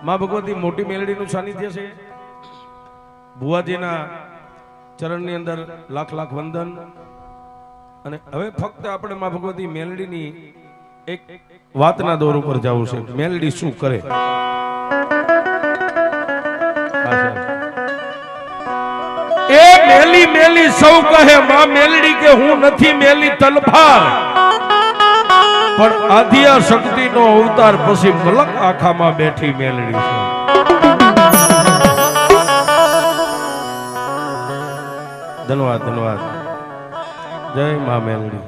માં ભગવતી મોટી મેલડીનું સાનિધ્ય છે। ભુવાજીના ચરણની અંદર લાખ લાખ વંદન। અને હવે ફક્ત આપણે માં ભગવતી મેલડીની એક વાતના દોર ઉપર જવું છે। મેલડી શું કરે? એ મેલી મેલી સૌ કહે માં મેલડી કે હું નથી મેલી તલભાર, પણ આદિયા શક્તિનો અવતાર પછી મલક આખામાં બેઠી મેલડી છે। ધન્યવાદ ધન્યવાદ। જય માં મેલડી,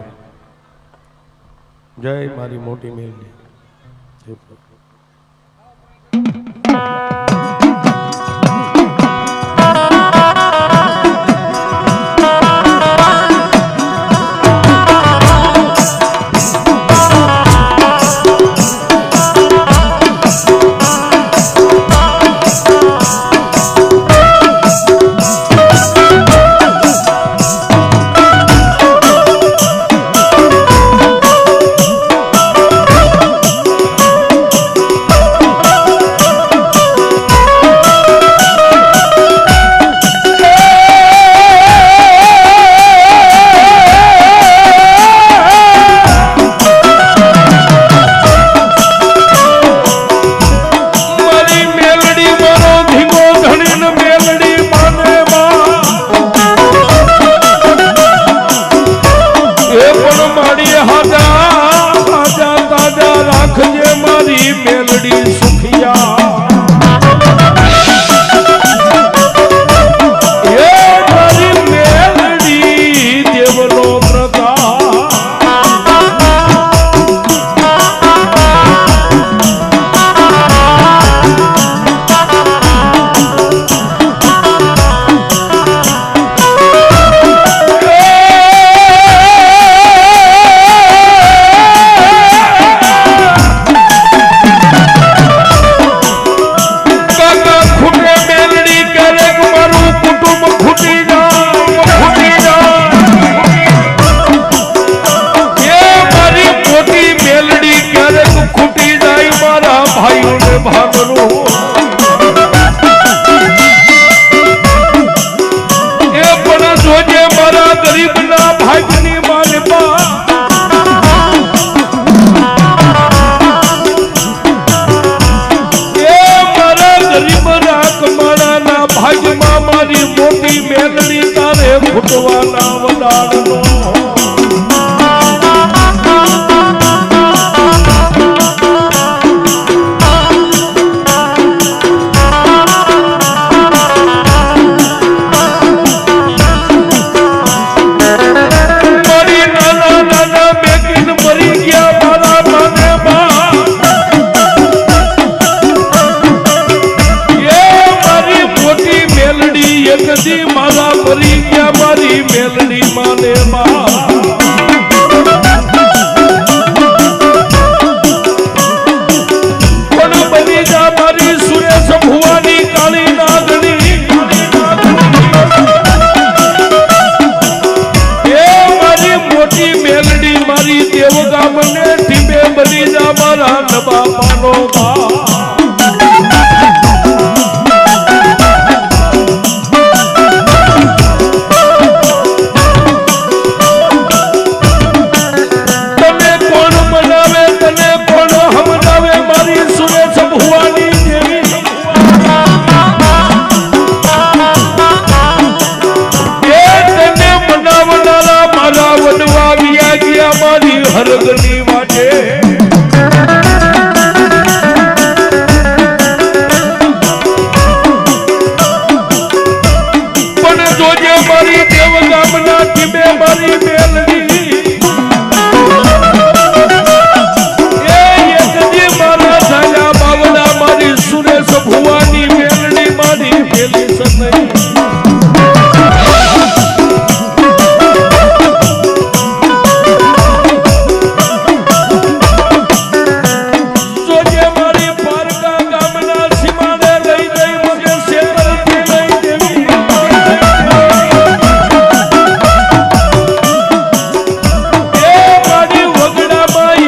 જય મારી મોટી મેલડી।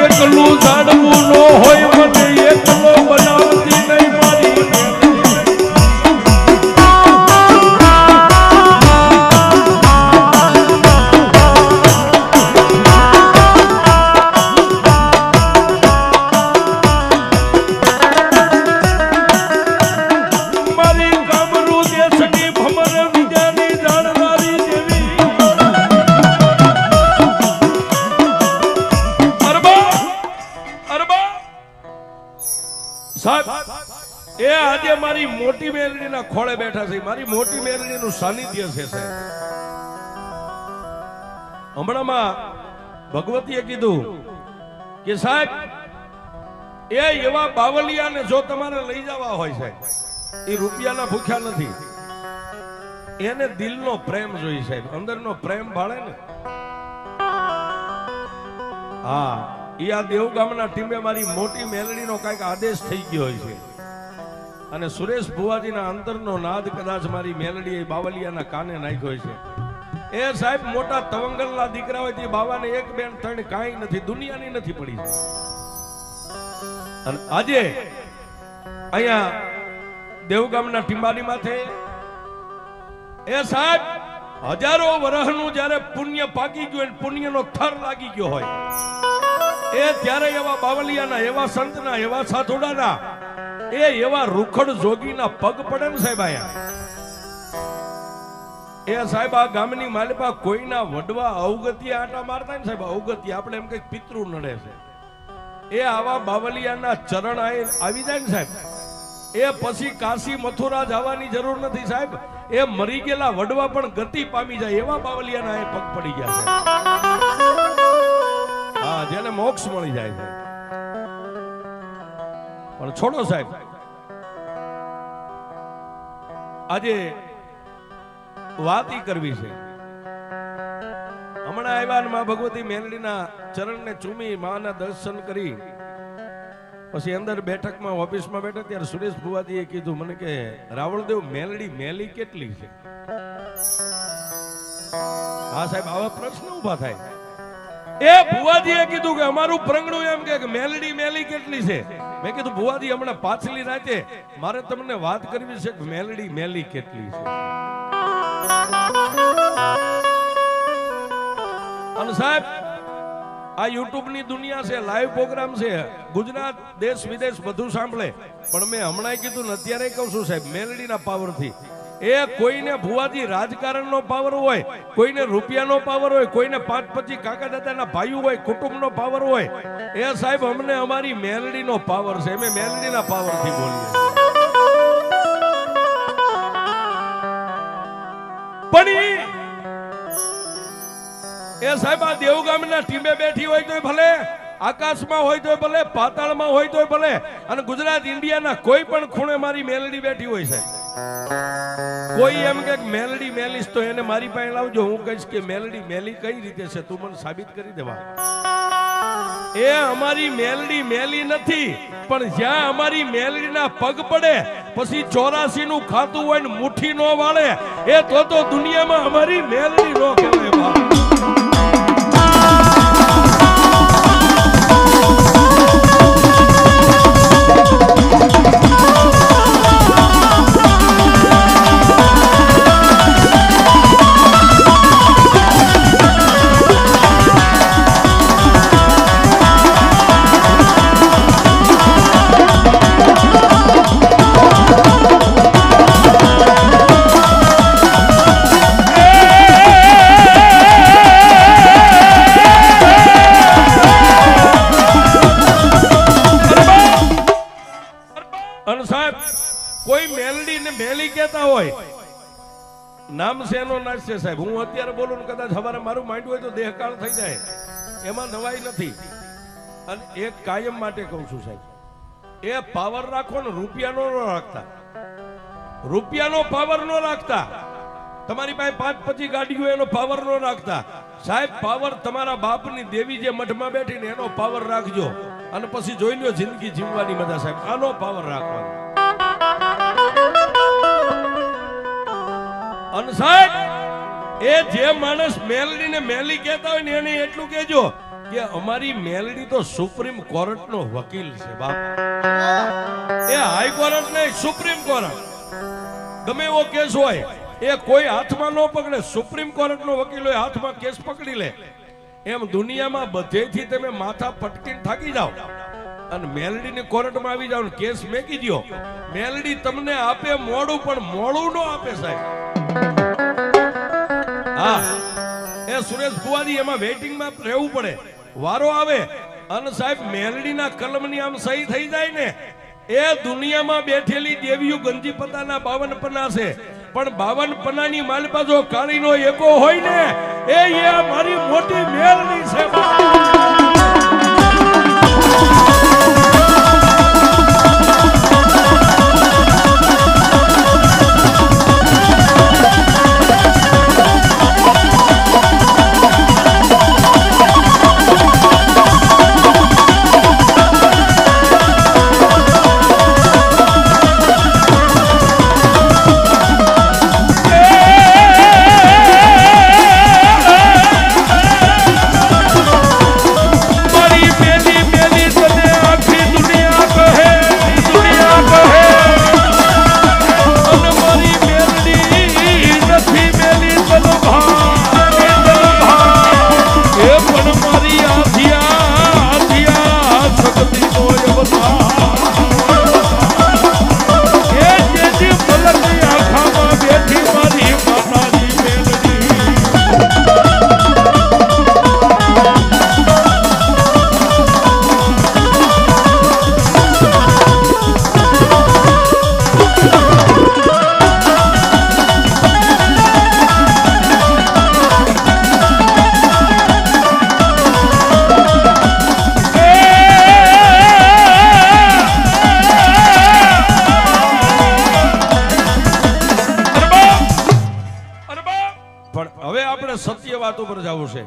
એકલું જાણવું ન હોય મને એકલો બનાવતી નહીં મારી મારી મોટી મેલડીના ખોળે બેઠા છે, મારી મોટી મેલડીનું સાનિધ્ય છે સાહેબ. હમણાંમાં ભગવતીએ કીધું કે સાહેબ એ એવા બાવલિયાને જો તમારે લઈ જવા હોય સાહેબ, એ રૂપિયાના ભૂખ્યા નથી, એને દિલનો પ્રેમ જોઈએ સાહેબ, અંદરનો પ્રેમ ભાળે ને. હા, એ આ દેવગામના ટીમે મારી મોટી મેલડીનો કઈક આદેશ થઈ ગયો હોય છે, અને સુરેશ ભુવાજીના અંતરનો નાદ કદાચ મારી મેલડી બાવલિયાના કાને નાખ્યો છે. એ સાહેબ મોટા તવંગલના દીકરા હોય તે બાવાને એક બેન ત્રણ કાંઈ નથી, દુનિયાની નથી પડી. અને આજે અહીંયા દેવગામના ટીંબાની માથે એ સાહેબ હજારો વર્ષનું જ્યારે પુણ્ય પાકી ગયું, પુણ્યનો થર લાગી ગયો હોય, એ ત્યારે એવા બાવલિયાના, એવા સંતના, એવા સાધુડાના, એવા રૂખડ જોગીના પગ પડે ને સાહેબ અહીંયા. એ સાહેબ આ ગામની માલિપા કોઈના વડવા અવગતિએ આટા મારતા ને સાહેબ, અવગતિ આપણે એમ કઈક પિતૃ નડે છે, એ આવા બાવલિયાના ચરણ આવી જાય ને સાહેબ, એ પછી કાશી મથુરા જવાની જરૂર નથી સાહેબ, એ મરી ગયેલા વડવા પણ ગતિ પામી જાય એવા બાવલિયાના એ પગ પડી ગયા છે. હા, જેને મોક્ષ મળી જાય છે. પણ છોડો સાહેબ, આજે વાત કરવી છે. હમણાં આવ્યા માં ભગવતી મેલડીના ચરણને ચૂમી માના દર્શન કરી પછી અંદર બેઠકમાં ઓફિસમાં બેઠા ત્યારે સુરેશ ભુવાજીએ કીધું મને કે રાવળદેવ મેલડી મેલી કેટલી છે? હા સાહેબ, આવા પ્રશ્ન ઉભા થાય. એ ભુવાજીએ કીધું કે અમારું પ્રંગણું એમ કે મેલડી મેલી કેટલી છે. મેં કીધું ભુવાજી હમણાં પાછલી રાતે મારે તમને વાત કરવી છે કે મેલડી મેલી કેટલી છે. અને સાહેબ આ યુટ્યુબ ની દુનિયા છે, લાઈવ પ્રોગ્રામ છે, ગુજરાત દેશ વિદેશ બધું સાંભળે, પણ મેં હમણાં કીધું ને અત્યારે કહું છું સાહેબ, મેલડીના પાવર થી એ કોઈને ભુવાજી રાજકારણનો પાવર હોય, કોઈને રૂપિયાનો પાવર હોય, કોઈને 5-25 કાકા દાદાના ભાઈઓ હોય, કુટુંબનો પાવર હોય, એ સાહેબ અમને અમારી મેલડીનો પાવર છે, અમે મેલડીના પાવર થી બોલીએ. પણ એ સાહેબ આ દેવગામના ટીમે બેઠી હોય તો ભલે, આકાશમાં હોય તો ભલે, પાતાળમાં હોય તો ભલે, અને ગુજરાત ઇન્ડિયાના કોઈ પણ ખૂણે મારી મેલડી બેઠી હોય સાહેબ. કોઈ એમ કે મેલડી મેલીશ તો એને મારી પાસે લાવજો, હું કહીશ કે મેલડી મેલી કઈ રીતે છે, તું મને સાબિત કરી દેવા. એ અમારી મેલડી મેલી નથી, પણ જ્યાં અમારી મેલડીના પગ પડે પછી 84 નું ખાતું હોય ને મુઠ્ઠી નો વાળે, એ તો દુનિયામાં અમારી મેલડી નો કહેવાય. નામ છે એનો નાશ છે સાહેબ. હું અત્યારે બોલું ને કદાચ સવારે મારું માંડ્યું હોય તો દેહકાળ થઈ જાય, એમાં નવાઈ નથી. અને એક કાયમ માટે કહું છું સાહેબ, એ પાવર રાખો ને રૂપિયાનો ન રાખતા, રૂપિયાનો પાવર ન રાખતા. તમારી પાસે 5-25 ગાડીઓ એનો પાવર ન રાખતા સાહેબ. પાવર તમારા બાપની દેવી જે મઠમાં બેઠી ને એનો પાવર રાખજો, અને પછી જોઈ લો જિંદગી જીવવાની મજા સાહેબ. આનો પાવર રાખવાનો. અને સાહેબ એ જે માણસ મેલડીને મેલી કહેતા હોય ને એને એટલું કહેજો કે અમારી મેલડી તો સુપ્રીમ કોર્ટનો વકીલ છે બાપ. એ હાઈ કોર્ટ નહીં, સુપ્રીમ કોર્ટ. ગમે એવો કેસ હોય એ કોઈ હાથમાં ન પકડે, સુપ્રીમ કોર્ટનો વકીલ હોય હાથમાં કેસ પકડી લે. એમ દુનિયામાં બધેથી તમે માથા પટકીને થાકી જાઓ અને મેલડીની કોર્ટમાં આવી જાઓ ને કેસ મેકી દો, મેલડી તમને આપે મોડું, પણ મોડું ન આપે સાહેબ. હા, એ સુરેશ ભુવાજી એમાં વેઇટિંગમાં રહેવું પડે, વારો આવે અને સાહેબ મેલડીના કલમની આમ સહી થઈ જાય ને એ દુનિયામાં બેઠેલી દેવીઓ ગંજી પતાના 52 પન્ના છે, પણ 52 પન્નાની માલિપા જો કાળીનો એકો હોય ને એ મારી મોટી મેળની છે. સત્ય વાત ઉપર જવું છે.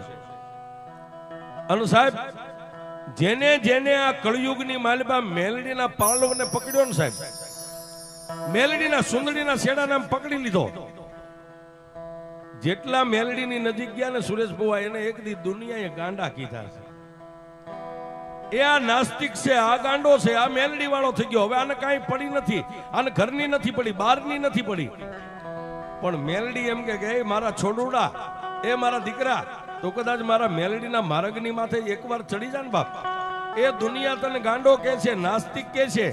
અને સાહેબ જેને જેને આ કળયુગની માલિબા મેલડીના પાલવને પકડ્યો ને સાહેબ, મેલડીના સુંદડીના શેડાને પકડી લીધો, જેટલા મેલડીની નજીક ગયા ને સુરેશ બુઆ એને એક દી દુનિયાએ ગાંડા કીધા છે. એ આ નાસ્તિક છે, આ ગાંડો છે, આ મેલડી વાળો થઈ ગયો. હવે આને કાંઈ પડી નથી, આને ઘરની નથી પડી, બહારની નથી પડી, પણ મેલડી એમ કે મારા છોડુડા, એ મારા દીકરા, તો કદાચ મારા મેલડીના માર્ગની માથે એકવાર ચડી જા ને બાપ, એ દુનિયા તને ગાંડો કે છે, નાસ્તિક કે છે.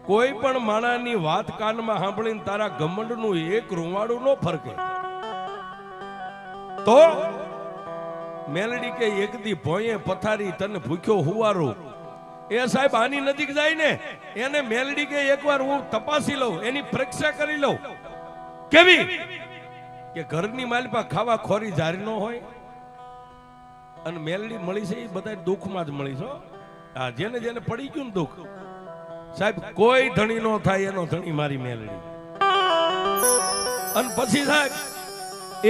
કોઈ પણ માણાની વાત કાનમાં સાંભળીને તારા ઘમંડનું એક રૂવાડું ન ફરકે. તો મેલડી કે એક દી ભોંયે પથારી તને ભૂખ્યો હુવારું. એ સાહેબ આની નજીક જાય ને એને મેલડી કે એકવાર હું તપાસી લઉં, એની પરીક્ષા કરી લઉં. કેવી કે ઘરની માલિપા ખાવા ખોરી જારી ન હોય. અને મેલડી મળી છે એ બધા દુઃખમાં જ મળી છે. હા, જેને જેને પડી ગયું ને દુઃખ, સાહેબ કોઈ ધણી નો થાય એનો ધણી મારી મેલડી. અને પછી સાહેબ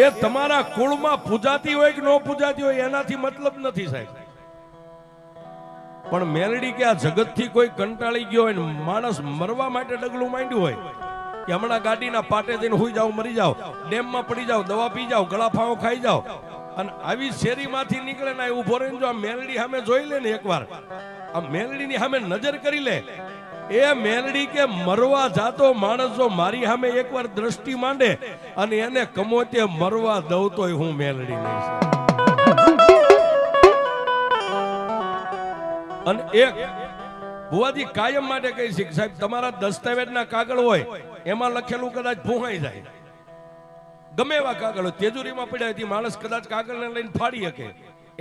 એ તમારા કુળમાં પૂજાતી હોય કે ન પૂજાતી હોય એનાથી મતલબ નથી સાહેબ, પણ મેલડી કે આ જગતથી કોઈ કંટાળી ગયો હોય ને માણસ મરવા માટે ડગલું માંડ્યું હોય કે હમણાં ગાડીના પાટે જઈને હુઈ જાવ, મરી જાવ, ડેમમાં પડી જાવ, દવા પી જાવ, ગળા ફાવો ખાઈ જાવ, અને આવી શેરીમાંથી નીકળે ને ઉભો રહીને જો આ મેલડી સામે જોઈ લે ને એકવાર, આ મેલડીની સામે નજર કરી લે, એ મેલડી કે મરવા જાતો માણસ જો મારી સામે એકવાર દ્રષ્ટિ માંડે અને એને કમોતે મરવા દઉં તોય હું મેલડી નહીં. અને એક ભુવાજી કાયમ માટે કહી છે સાહેબ, તમારા દસ્તાવેજના કાગળ હોય એમાં લખેલું કદાચ ભૂહાઈ જાય, ગમે એવા કાગળ હોય, તેજુરીમાં પડ્યા હતી, માણસ કદાચ કાગળને લઈને ફાડી શકે,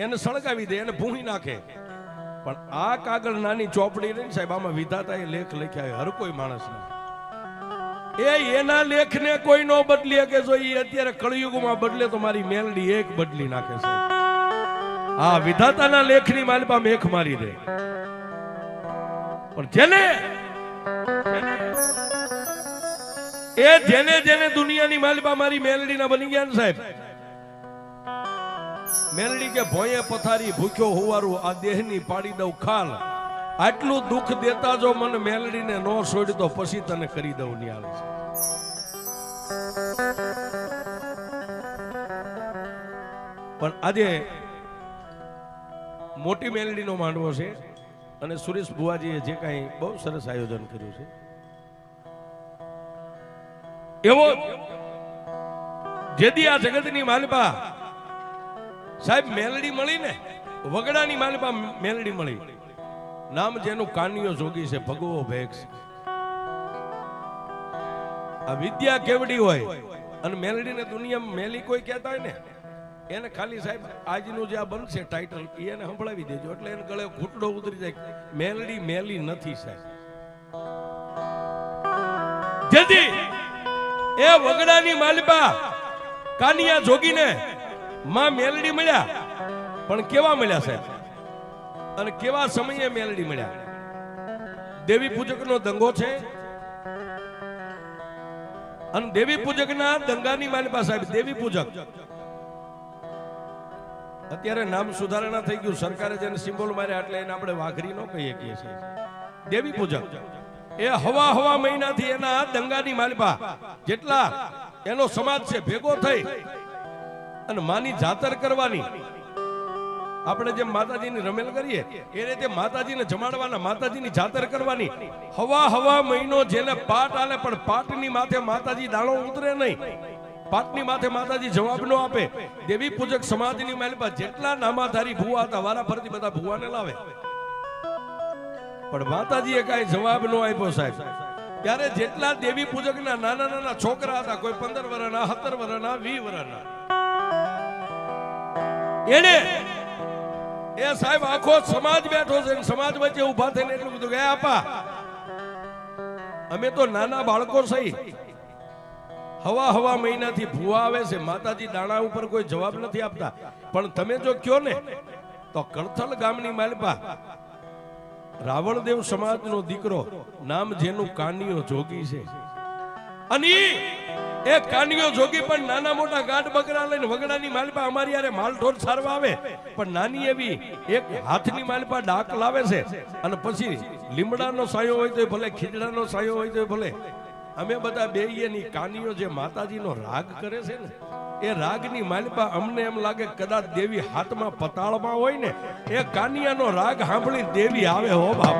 એને સળગાવી દે, એને ભૂહી નાખે, પણ આ કાગળ નાની ચોપડી રહી સાહેબ, આમાં વિધાતાએ લેખ લખ્યા હર કોઈ માણસને, એ એના લેખને કોઈ નો બદલી શકે. જો એ અત્યારે કળયુગમાં બદલે તો મારી મેલડી એક બદલી નાખે છે. આ વિધાતાના લેખની માલિપા મેખ મારી દે. પણ જેને જેને દુનિયાની માલિપા મારી મેલડીના બની ગયા ને સાહેબ, મેલડી કે ભોંયે પથારી ભૂખ્યો હોવારું આ દેહની પાડી દઉં ખાલ, આટલું દુઃખ દેતા જો મને મેલડીને નો છોડી તો પછી તને કરી દઉં નિયાળ. પણ આજે મોટી મેલડીનો માંડવો છે અને સુરેશ બુવાજીએ જે કાંઈ બહુ સરસ આયોજન કર્યું છે, એવો જેદી આ જગતની માલિપા સાહેબ મેલડી મળી ને, વગડાની માલિપા મેલડી મળી, નામ જેનું કાનિયો જોગી છે, ભગવો ભેગ છે. આ વિદ્યા કેવડી હોય અને મેલડીને દુનિયામાં મેલી કોઈ કહેતા હોય ને એને ખાલી સાહેબ આજનું જે આ બનશે ટાઇટલ એને સંભળાવી દેજો એટલે એને ગળે ઘૂંટડો ઉતરી જાય. મેલડી મેલી નથી સાહેબ. એ વગડાની માલિપા કાનિયા જોગીને માં મેલડી મળ્યા, પણ કેવા મળ્યા સાહેબ, અને કેવા સમયે મેલડી મળ્યા? દેવી પૂજકનો દંગો છે, અને દેવી પૂજકના દંગાની માલિપા સાહેબ દેવી પૂજક. અત્યારે નામ સુધારણા થઈ ગયું, સરકારે જેને સિમ્બોલ માર્યા એટલે એને આપણે વાઘરી ન કહીએ છીએ. દેવી પૂજક એ હવા મહિનાથી એના દંગાની માલિપા જેટલા એનો સમાજ છે ભેગો થઈ અને માની જાતર કરવાની. આપણે જેમ માતાજીની રમેલ કરીએ એ રીતે માતાજીને જમાડવાના, માતાજીની જાતર કરવાની. હવા મહિનો જેને પાટ આલે પણ પાટની માથે માતાજી દાણો ઉતરે નહીં, પાટની માથે માતાજી જવાબ ન આપે. દેવી પૂજક સમાજની માલિપા જેટલા નામાધારી ભુવા હતા વારા ફરતી બધા ભુવાને લાવે, પણ માતાજીએ કઈ જવાબ ન આપ્યો સાહેબ. ત્યારે જેટલા દેવી પૂજકના નાના છોકરા હતા, કોઈ 15 વર્ષના, 17 વર્ષના, 20 વર્ષના, એને એ સાહેબ આખો સમાજ બેઠો છે, સમાજ વચ્ચે ઉભા થઈને એટલું કીધું કે આપા અમે તો નાના બાળકો સહી હવા મહિનાથી ભૂવા આવે છે, માતાજી દાણા ઉપર કોઈ જવાબ નથી આપતા, પણ તમે જો કયો ને તો કળથલ ગામની માલિપા રાવણદેવ સમાજનો દીકરો, નામ જેનું કાનિયો જોગી છે, અને એ કાનિયો જોગી પણ નાના મોટા ગાઢ બકરા લઈને વગડાની માલિપા અમારી યારે માલઢોર સારવા આવે, પણ નાની એવી એક હાથની માલિપા ડાક લાવે છે, અને પછી લીમડાનો સાયો હોય તો ભલે, ખીજડાનો સાયો હોય તો ભલે, અમે બધા બેહીએની કાનિયો જે માતાજીનો રાગ કરે છે ને એ રાગની માલિપા અમને એમ લાગે કદાચ દેવી હાથમાં પતાળમાં હોય ને એ કાનિયાનો રાગ સાંભળી દેવી આવે હો બાપ.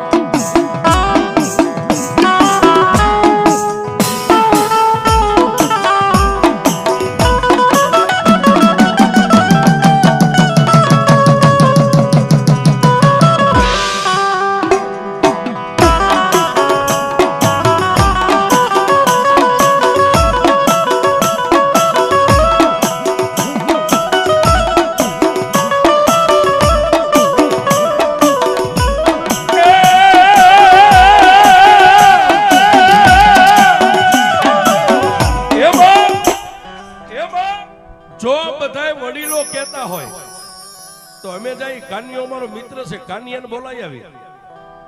કાનિયો અમારો મિત્ર છે, કાનિયાને બોલાવી આવી,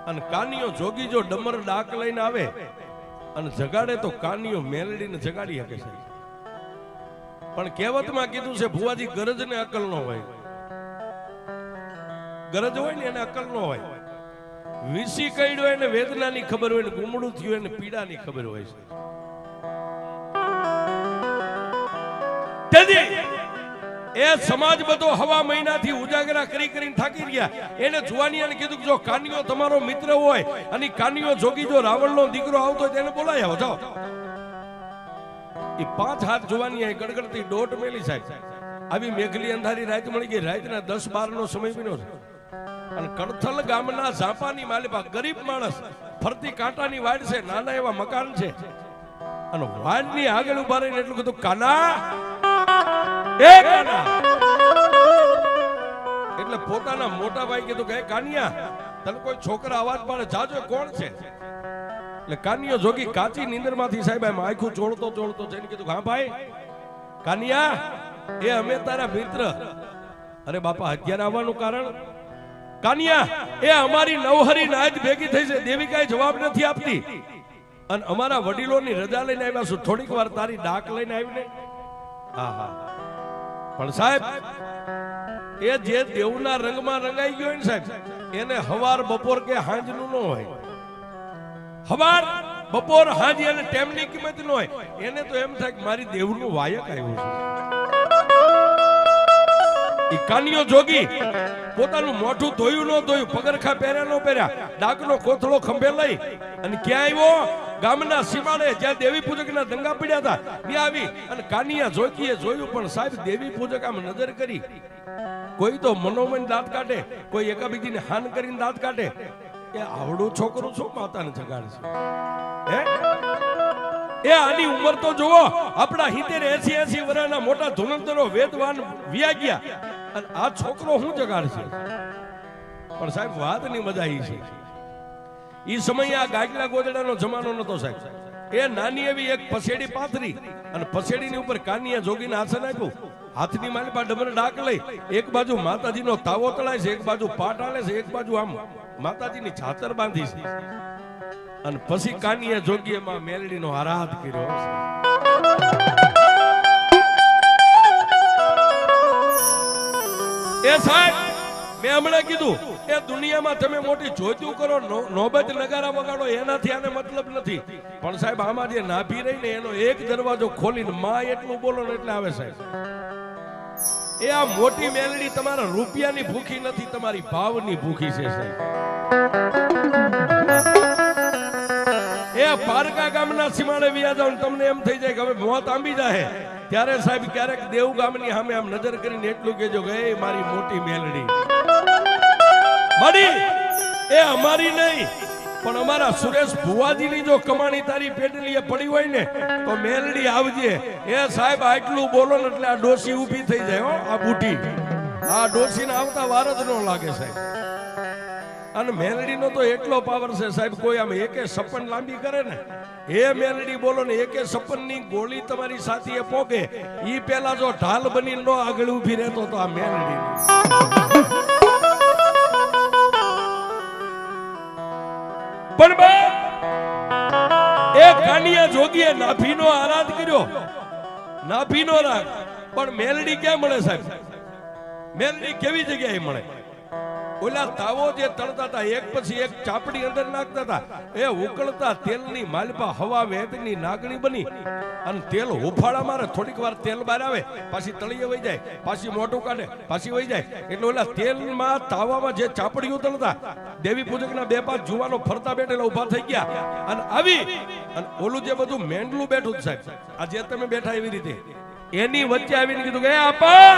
અને કાનિયો જોગી જો ડમર ડાક લઈને આવે અને જગાડે તો કાનિયો મેલડીને જગાડી શકે છે. પણ કહેવતમાં કીધું છે ભુવાજી ગરજ ને અકલ ન હોય, ગરજ હોય ને એને અકલ ન હોય. વીસી કઈડ્યો એને વેદનાની ખબર હોય ને ગુમડું થયું એને પીડાની ખબર હોય છે. એ સમાજ બધો હવા મહિનાથી ઉજાગરા કરીને થાકી ગયા. એને જુવાનિયાને કીધું કે જો કાનિયો તમારો મિત્ર હોય અને કાનિયો જોગી જો રાવણનો દીકરો આવતો હોય તેને બોલાવી આવો, જાઓ. એ 5 હાથ જુવાનિયાએ ગડગડતી દોટ મેલી સાહેબ. આવી મેઘલી અંધારી રાત મળી ગઈ, રાતના 10-12 નો સમય બન્યો છે, અને કળથલ ગામના ઝાપાની માલિપા ગરીબ માણસ, ફરતી કાંટાની વાડ છે, નાના એવા મકાન છે, અને વાડની આગળ ઉભા રહીને એટલું કીધું કાના એટલે પોતાના મોટા ભાઈ કીધું કે કાનિયા તને કોઈ છોકરા અવાજ પાડે જાજો કોણ છે? એટલે કાનિયો જોગી કાચી નીંદરમાંથી સાહેબ એમ આખું ચોળતો જઈને કીધું હા ભાઈ કાનિયા એ અમે તારા મિત્ર. અરે બાપા અત્યારે આવવાનું કારણ? કાનિયા એ અમારી નવહરી નાજ ભેગી થઈ છે, દેવિકાએ જવાબ નથી આપતી, અને અમારા વડીલોની રજા લઈને આવ્યા છું, થોડીક વાર તારી ડાક લઈને આવીને. હા હા, પણ સાહેબ એ જે દેવના રંગમાં રંગાઈ ગયો ને સાહેબ એને હવાર બપોર કે હાંજનું ન હોય. હવાર બપોર હાંજ એને ટેમની કિંમત ન હોય. એને તો એમ થાય કે મારી દેવનું વાયક આવ્યું છે. એ કાનિયો જોગી પોતાનું મોઢું ધોયું ન ધોયું, પગરખા પહેર્યા ન પહેર્યા, ડાકનો કોથળો ખંભે લઈ અને ક્યાં આવ્યો? ગામના સીમાડે જ્યાં દેવી પૂજકના દંગા પડ્યા હતા ત્યાં આવી. અને કાનિયા જોગીએ જોયું, પણ સાહેબ દેવી પૂજક આમ નજર કરી, કોઈ તો મનોમન દાંત કાઢે, કોઈ એકાબીજીને હાન કરીને દાંત કાઢે. એ આવડું છોકરું શું માતાને જગાડશે? હે એ આની ઉંમર તો જુઓ, આપણા 70-80 વર્ષના મોટા ધુરંધરો વેદવાન વ્યા ગયા, અને આ છોકરો શું જગાડશે? પણ સાહેબ વાતની મજા ઈ છે, ઈ સમયે આ ગાજલા ગોદડાનો જમાનો નતો સાહેબ. એ નાની એવી એક પસેડી પાથરી અને પસેડીની ઉપર કાનિયા જોગીને આસન આપ્યું. હાથની માલિપા ડબલ ડાક લઈ એક બાજુ માતાજીનો તાવો તળાય છે, એક બાજુ પાટ આલે છે, એક બાજુ આમ માતાજીની છાતર બાંધી છે. અને પછી કાનિયા જોગીએ માં મેલડીનો આરાધ કર્યો. એ સાહેબ મેં હમણાં કીધું એ દુનિયામાં તમે મોટી જોતું કરો, નોબત નગારા વગાડો, એનાથી આને મતલબ નથી. પણ સાહેબ આમાં જે નાભી રહી ને એનો એક દરવાજો ખોલીને માં એટલું બોલો ને એટલે આવે સાહેબ. એ આ મોટી મેલડી તમારા રૂપિયાની ભૂખી નથી, તમારી ભાવની ભૂખી છે સાહેબ. એ પારકા ગામના સીમાડે વ્યા જાવ તમને એમ થઈ જાય કે હવે મોત આંબી જાય ત્યારે સાહેબ ક્યારેક દેવ ગામની સામે આમ નજર કરીને એટલું કહેજો કે એ મારી મોટી મેલડી મારી એ અમારી નહીં પણ અમારા સુરેશ ભુવાજીની જો કમાણી તારી પેટલીએ પડી હોય ને તો મેલડી આવજે. એ સાહેબ આટલું બોલો ને એટલે આ ડોસી ઊભી થઈ જાય હો. આ બુઢી આ ડોસીને આવતા વાર જ ન લાગે સાહેબ. અને મેલડીનો તો એટલો પાવર છે સાહેબ, કોઈ આમ એકે સપન લાંબી કરે ને એ મેલડી બોલો ને એકે સપનની ગોળી તમારી સાથીએ પોગે ઈ પેલા જો ઢાલ બની નો આગળ ઊભી રહેતો તો આ મેલડી. પણ એ કાનિયા જોગીએ નાભીનો આરાધ કર્યો, નાભીનો રાગ. પણ મેલડી ક્યાં મળે સાહેબ? મેલડી કેવી જગ્યાએ મળે? ઓલા તાવો જે તળતા હતા એક પછી એક ચાપડી અંદર નાખતા હતા, એ ઉકળતા તેલની માલપા હવા વેતની નાગણી બની અને તેલ હુફાળા મારે. થોડીક વાર તેલ બહાર આવે, પાછી તળીએ વહી જાય, પાછી મોટું કાઢે, પાછી વહી જાય. એટલે ઓલા તેલમાં તાવામાં જે ચાપડીઓ તળતા દેવી પૂજકના બે પાંચ જુવાનો ફરતા બેઠેલા ઉભા થઈ ગયા અને આવી અને ઓલું જે બધું મેંડલું બેઠું સાહેબ આ જે તમે બેઠા એવી રીતે એની વચ્ચે આવીને કીધું કે આપા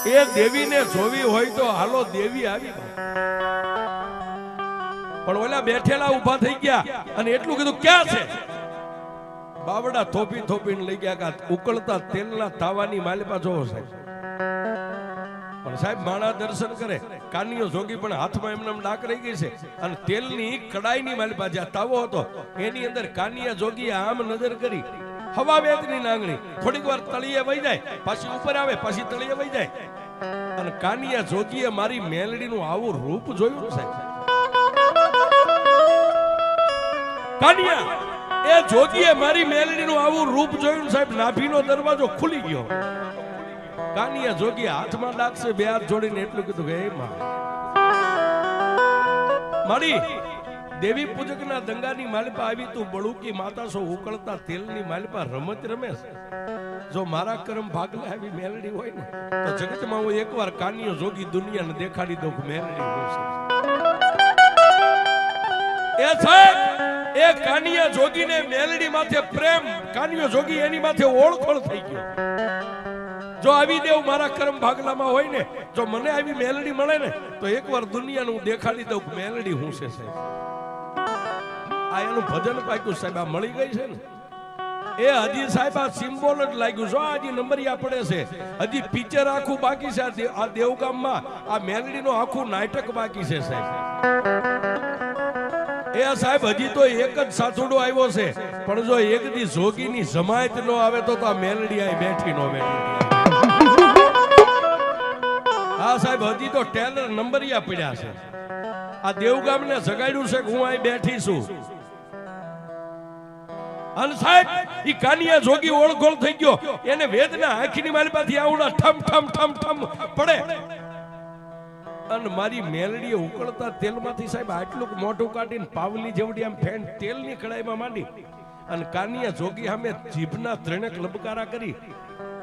એ દેવીને જોવી હોય તો હાલો દેવી આવી. પણ ઓલા બેઠેલા ઉભા થઈ ગયા અને એટલું કીધું ક્યાં છે? બાવડા થોપી થોપીને લઈ ગયા કે ઉકળતા તેલના તાવાની માલિપા જોવો સાહેબ. પણ સાહેબ માણા દર્શન કરે, કાનિયો જોગી પણ હાથમાં એમને ડાક રહી ગઈ છે અને તેલની કડાઈની માલિપા જ્યાં તાવો હતો એની અંદર કાનિયા જોગીએ આમ નજર કરી, હવા વેતની નાંગણી. થોડીક વાર તળિયે વહી જાય, પાછી ઉપર આવે, પાછી તળિયે વહી જાય. અને કાનિયા જોગીએ મારી મેલડીનું આવું રૂપ જોયું સાહેબ. કાનિયા એ જોગીએ મારી મેલડીનું આવું રૂપ જોયું સાહેબ. નાભીનો દરવાજો ખુલી ગયો. કાનિયા જોગીએ હાથમાં ડાકશે બે હાથ જોડીને એટલું કીધું કે હે માં મારી દેવી પૂજકના દંગાની માલિપા આવી તું બળુકી માતા સો ઉકળતા તેલની માલિપા રમત રમે. જો મારા કર્મ ભાગલે આવી મેલડી હોય ને તો જગતમાં હું એકવાર કાનિયો જોગી દુનિયાને દેખાડી દઉં મેલડી હોય. એ સાહેબ એ કાનિયા જોગીને મેલડી માથે પ્રેમ, કાનિયો જોગી એની માથે ઓળખોળ થઈ ગયો. જો આવી દેવ મારા કર્મ ભાગલામાં હોય ને, જો મને આવી મેલડી મળે ને તો એકવાર દુનિયાને હું દેખાડી દઉં મેલડી હું છે સાહેબ. આ એનું ભજન પાક્યું સાહેબ, આ મળી ગઈ છે ને એ હજી સાહેબ આ સિમ્બોલ જ લાગ્યું છો. હજી નંબરિયા પડે છે, હજી પિક્ચર આખું બાકી છે. આ દેવગામમાં આ મેલડીનો આખું નાટક બાકી છે સાહેબ. એ સાહેબ હજી તો એક જ સાથુડો આવ્યો છે, પણ જો એક દી જોગીની જમાયત નો આવે તો આ મેલડી આઈ બેઠી નો બેઠી. હા સાહેબ હજી તો ટેલર નંબરિયા પડ્યા છે. આ દેવગામને જગાડ્યું છે કે હું અહીં બેઠી છું. અને સાહેબ ઈ કાનિયા જોગી ઓળખોળ થઈ ગયો. એને વેદના આંખની માલિપાથી આવડા ઠમ ઠમ ઠમ ઠમ પડે અને મારી મેલડીએ ઉકળતા તેલમાંથી સાહેબ આટલું મોઢું કાઢીને પાવલી જેવડી આમ ફેન તેલની કડાઈમાં માંડી અને કાનિયા જોગી સામે જીભના ત્રણેક લબકારા કરી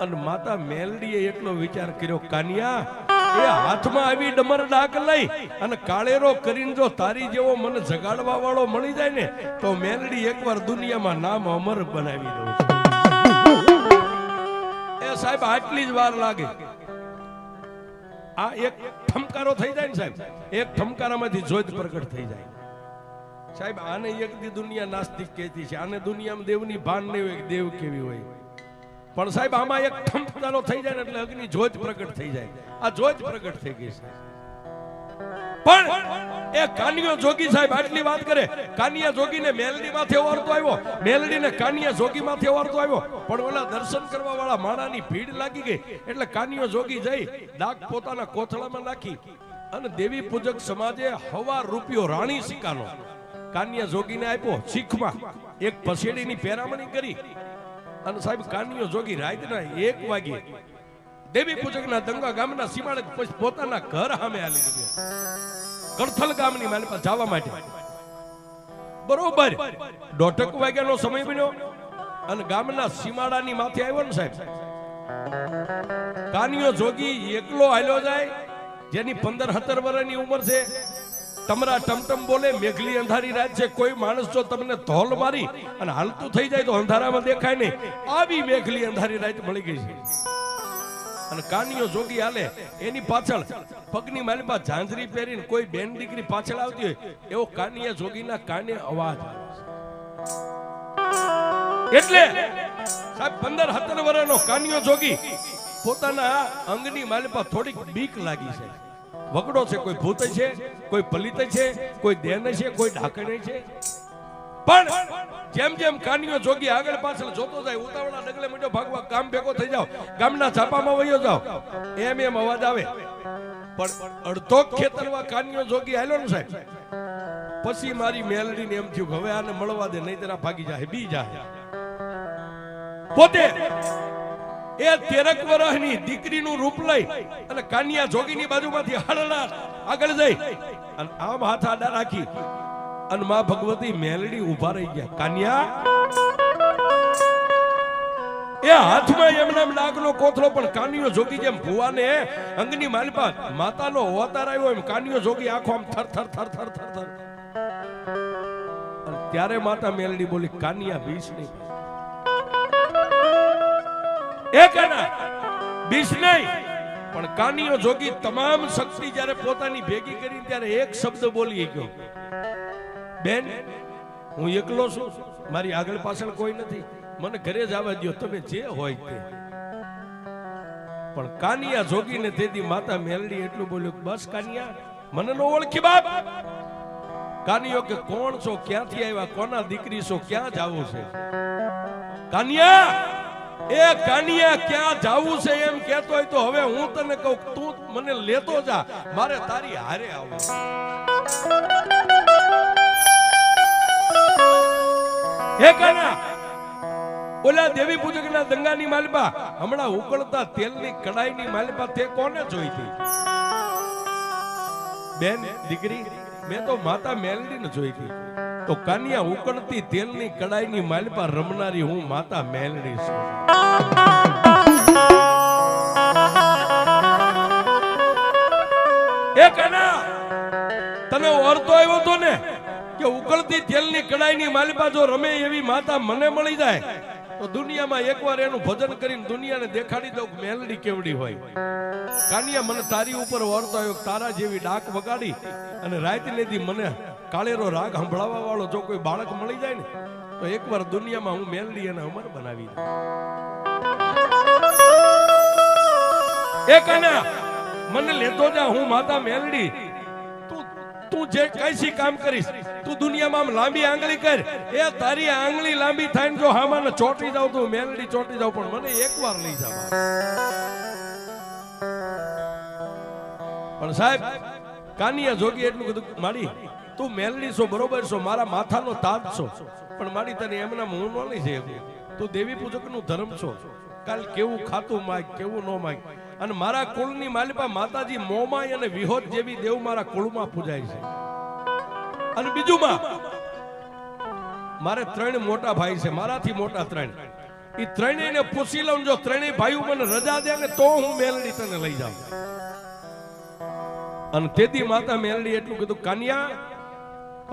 અને માતા મેલડીએ એટલો વિચાર કર્યો, કાનિયા એ હાથમાં આવી ડમર ડાક લઈ અને કાળેરો કરીને જો તારી જેવો મને જગાડવા વાળો મળી જાય ને તો મેલડી એકવાર દુનિયામાં નામ અમર બનાવી દઉં. એ સાહેબ આટલી જ વાર લાગે. આ એક ઠમકારો થઈ જાય ને સાહેબ, એક ઠમકારામાંથી જ્યોત પ્રગટ થઈ જાય સાહેબ. આને એક દી દુનિયા નાસ્તિક કહેતી છે, આને દુનિયામાં દેવની ભાન નહીં હોય દેવ કેવી હોય. પણ સાહેબ આમાં એક ઠમકારો થઈ જાય ને એટલે અગ્નિ જ્યોત પ્રગટ થઈ જાય. આ જ્યોત પ્રગટ થઈ ગઈ છે. પણ એ કાનિયો જોગી સાહેબ આટલી વાત કરે, કાનિયા જોગીને મેલડી માથે ઓરતો આવ્યો, મેલડીને કાનિયા જોગી માથે ઓરતો આવ્યો, પણ ઓલા દર્શન કરવા વાળા માણાની ભીડ લાગી ગઈ એટલે કાનિયો જોગી જઈ ડાક પોતાના કોથળામાં નાખી અને દેવી પૂજક સમાજે હવા રૂપિયો રાણી સિક્કાનો કાનિયા જોગીને આપ્યો શીખમાં, એક પસેડીની પેરામણી કરી અને સાહેબ કાનિયો જોગી રાતના 1 વાગે દેવી પૂજકના દંગા ગામના સીમાડે પછી પોતાના ઘર સામે આલી ગયા, કડથલ ગામની માલિપા જવા માટે. બરોબર 1:30 વાગ્યાનો સમય બન્યો અને ગામના સીમાડાની માથે આવ્યો ને સાહેબ, કાનિયો જોગી એકલો હાલ્યો જાય, જેની 15-17 વર્ષની ઉંમર છે, તમરા ટમટમ બોલે, મેઘલી અંધારી રાત છે, કોઈ માણસ જો તમને ધોલ મારી અને હાલતું થઈ જાય તો અંધારામાં દેખાય નહીં, આવી મેઘલી અંધારી રાત મળી ગઈ છે. અને કાનિયો જોગી હાલે, એની પાછળ પગની માલિપા ઝાંઝરી પહેરીને કોઈ બેન દીકરી પાછળ આવતી હોય એવો કાનિયા જોગીના કાને અવાજ આવે. એટલે સાહેબ 15-17 વર્ષનો કાનિયો જોગી પોતાના અંગની માલિપા થોડીક બીક લાગી છે, વગડો છે, કોઈ ભૂત છે, કોઈ પલિત છે, કોઈ દેન છે, કોઈ ઢાકણે છે. પણ જેમ જેમ કાનિયો જોગી આગળ પાછળ જોતો જાય, ઉતાવળા ડગલે મીઠો ભાગવા ગામ ભેગો થઈ જાવ, ગામના છાપામાં વયો જાવ, એમ એમ અવાજ આવે. પણ અડધો ખેતરવા કાનિયો જોગી આલ્યો ને સાહેબ, પછી મારી મેલડીને એમ થયું હવે આને મળવા દે, નહીં તરા ભાગી જાય, બી જાય. પોતે એ 13 વર્ષની દીકરીનું રૂપ લઈ અને કાનિયા જોગીની બાજુમાંથી હળના આગળ જઈ અને આમ હાથ આડા રાખી અને માં ભગવતી મેલડી ઉભા રહી ગયા. કાનિયા એ હાથમાં એમના ડાકનો કોથળો, પણ કાનિયો જોગી જેમ ભુવાને અંગની માલિપા માતાનો અવતાર આવ્યો એમ કાનિયો જોગી આખો આમ થર થર થર થર થર થર. અને ત્યારે માતા મેલડી બોલી, કાનિયા બીસ નહીં, એ કાના બીસ નહીં. પણ કાનિયો જોગી તમામ શક્તિ જ્યારે પોતાની ભેગી કરી ત્યારે એક શબ્દ બોલી ગયો, બેન હું એકલો છું, મારી આગળ પાછળ કોઈ નથી, મને ઘરે જવા દો, તમે જે હોય તે. પણ કાનિયા જોગીને તેથી માતા મેલડી એટલું બોલ્યું, બસ કાનિયા મને નો ઓળખી બાપ. કાનિયો કે કોણ છો, ક્યાંથી આવ્યા, કોના દીકરી છો, ક્યાં જાવું છે? કાનિયા એ કાનિયા ક્યાં જાવું છે એમ કહેતો હોય તો હવે હું તને કહું, તું મને લેતો જા, મારે તારી હારે આવવું. હે કાના, ઓલા દેવી પૂજકના દંગાની માલિપા હમણાં ઉકળતા તેલની કડાઈની માલિપા તે કોને જોઈતી? બેન દીકરી, મેં તો માતા મેલડીને જોઈતી. તો કાનિયા ઉકળતી તેલની કડાઈની માલિપા રમનારી હું માતા મેલડી છું. એ કાના, તને ઓરતો આવ્યો તો ને કે ઉકળતી તેલની કડાઈની માલિપા જો રમે એવી માતા મને મળી જાય તો દુનિયામાં એકવાર એનું ભજન કરીને દુનિયાને દેખાડી દઉં મેલડી કેવડી હોય. કાનિયા મને તારી ઉપર ઓરતો આવ્યો, તારા જેવી ડાક વગાડી અને રાતનેથી મને કાળેરો રાગ સંભળાવવા વાળો જો કોઈ બાળક મળી જાય ને તો એકવાર દુનિયામાં હું મેલડી અને અમર બનાવી દઉં. એ કાના મને લેતો જા, હું માતા મેલડી. તું જે કઈસી કામ કરીશ, તું દુનિયામાં આમ લાંબી આંગળી કર, એ તારી આંગળી લાંબી થાય ને જો હામાને ચોટી જાવ તો મેલડી ચોટી જાવ, પણ મને એકવાર લઈ જાવ. પણ સાહેબ કાનિયા જોગી એટલું કીધું, માડી તું મેલડી છો બરોબર છો, મારા માથાનો તાજ છો, પણ માડી તને એમના હું ન લઈ જાય, તું દેવી પૂજક નું ધર્મ છો, કાલ કેવું ખાતું માગ કેવું ન માગ. અને મારા કુળની માલિપા માતાજી મોમાઈ અને વિહોત જેવી દેવ મારા કુળમાં પૂજાય છે. અને બીજું માં મારે 3 મોટા ભાઈ છે, મારાથી મોટા 3, એ ત્રણેયને પૂછી લઉં, જો ત્રણેય ભાઈઓ મને રજા દે ને તો હું મેલડી તને લઈ જાઉં. અને તેથી માતા મેલડી એટલું કીધું, કાનિયા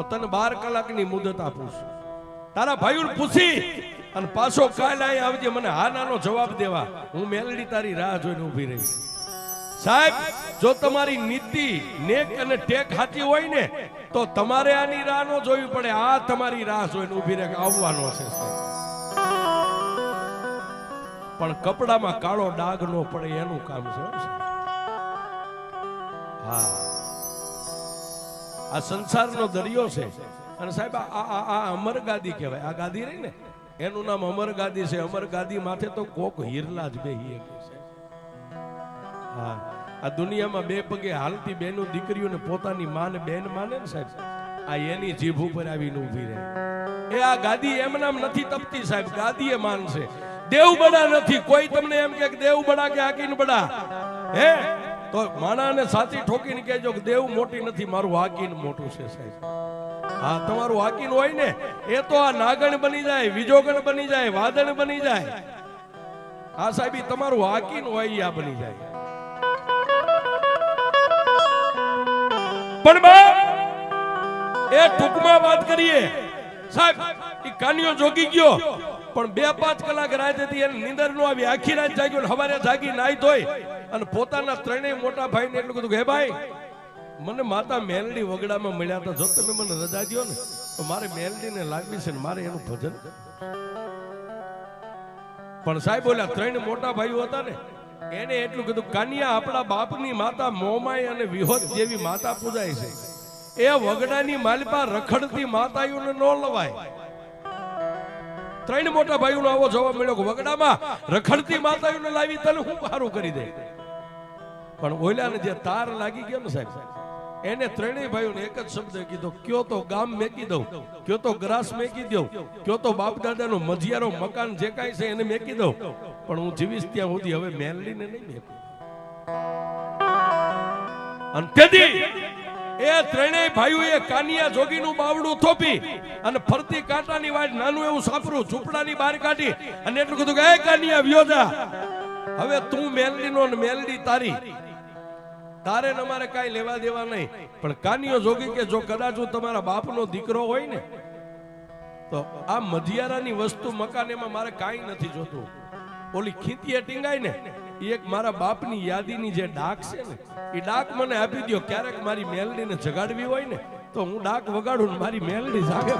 તને 12 કલાકની મુદત આપું છું, તારા ભાઈઓને પૂછી અને પાછો કાલ અહીં આવજે, મને હા નાનો જવાબ દેવા, હું મેલડી તારી રાહ જોઈને ઊભી રહીશ. સાહેબ જો તમારી નીતિ નેક અને ટેક સાચી હોય ને તો તમારે આની રાહ ન જોવી પડે, આ તમારી રાહ જોઈને ઊભી રહે આવવાનો છે. પણ કપડામાં કાળો ડાઘ ન પડે એનું કામ છે. હા આ સંસારનો દરિયો છે. અને સાહેબ આ અમર ગાદી કહેવાય. આ ગાદી રહી ને એનું નામ અમર ગાદી છે. અમર ગાદી માથે તો કોક હિરલા જ બેહી છે. હા, આ દુનિયામાં બે પગે હાલતી બેનો દીકરીઓને પોતાની માને બેન માને ને સાહેબ, આ એની જીભ ઉપર આવીને ઊભી રહે. એ આ ગાદી એમ નામ નથી તપતી સાહેબ, ગાદી એ માન છે. દેવ બડા નથી. કોઈ તમને એમ કે દેવ બડા કે હાકીન બડા હે તો માણાને સાચી ઠોકીને કહેજો કે દેવ મોટી નથી, મારું હાકીન મોટું છે સાહેબ. હા, તમારું હાકીન હોય ને એ તો આ નાગણ બની જાય, વિજોગણ બની જાય, વાદળ બની જાય. હા સાહેબ, તમારું હાકીન હોય આ બની જાય. પણ એ ટૂંકમાં વાત કરીએ સાહેબ, એ કાનિયો જોગી ગયો પણ 2-5 કલાક રાત હતી, એને નીંદર નો આવી. આખી રાત જાગ્યો, સવારે જાગી નાઈ ધોઈ અને પોતાના ત્રણેય મોટા ભાઈને એટલું કીધું કે હે ભાઈ, મને માતા મેલડી વગડામાં મળ્યા હતા, જો તમે મને રજા દો ને તો મારે મેલડીને લાગવી છે ને મારે એનું ભજન. પણ સાહેબ બોલ્યા, 3 મોટા ભાઈઓ હતા ને એને એટલું કીધું, કાનિયા આપણા બાપની માતા મોમાઈ અને વિહોત જેવી માતા પૂજાય છે, એ વગડાની માલપા રખડતી માતાઓને ન લવાય. 3 મોટા ભાઈઓનો આવો જવાબ મળ્યો કે વગડામાં રખડતી માતાઓને લાવી તને હું સારું કરી દે. પણ ઓલાને જે તાર લાગી ગયો ને સાહેબ, એને 3 ભાઈઓને એક જ શબ્દ કીધો, કયો તો ગામ મેકી દઉં, કયો તો ગ્રાસ મેકી દઉં, કયો તો બાપ દાદાનો મજિયારો મકાન જે કાંઈ છે એને મેકી દઉં, પણ હું જીવીશ ત્યાં સુધી હવે મેલડીને નહીં મેકું. અને તેથી એ 3 ભાઈઓએ કાનિયા જોગીનું બાવડું થોપી અને ફરતી કાંટાની વાટ નાનું એવું સાપરું ઝૂંપડાની બહાર કાઢી અને એટલું કીધું કે એ કાનિયા વ્યો જા, હવે તું મેલડીનો ને મેલડી તારી, તારે ને અમારે કાંઈ લેવા દેવા નહીં. પણ કાનિયો જોગી કે જો કદાચ હું તમારા બાપનો દીકરો હોય ને તો આ મધિયારાની વસ્તુ મકાન એમાં મારે કાંઈ નથી જોતું. ઓલી ખીંતીએ ટીંગાય ને એ એક મારા બાપની યાદીની જે ડાક છે ને એ ડાક મને આપી દો. ક્યારેક મારી મેલડીને જગાડવી હોય ને તો હું ડાક વગાડું ને મારી મેલડી જાગે.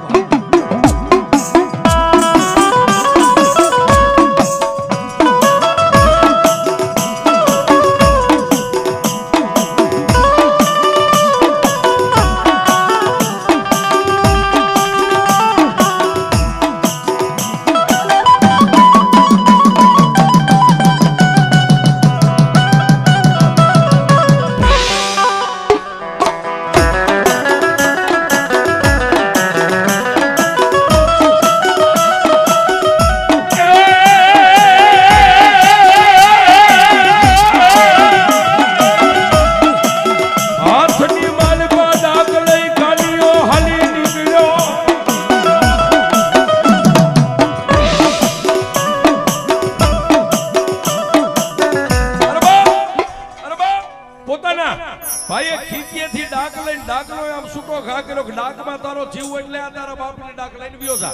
ભાઈએ ખીચીએથી ડાક લઈને ડાકનો આમ છૂટો ઘા કર્યો કે ડાકમાં તારો જીવ એટલે આ તારા બાપની ડાક લઈને વ્યો જા.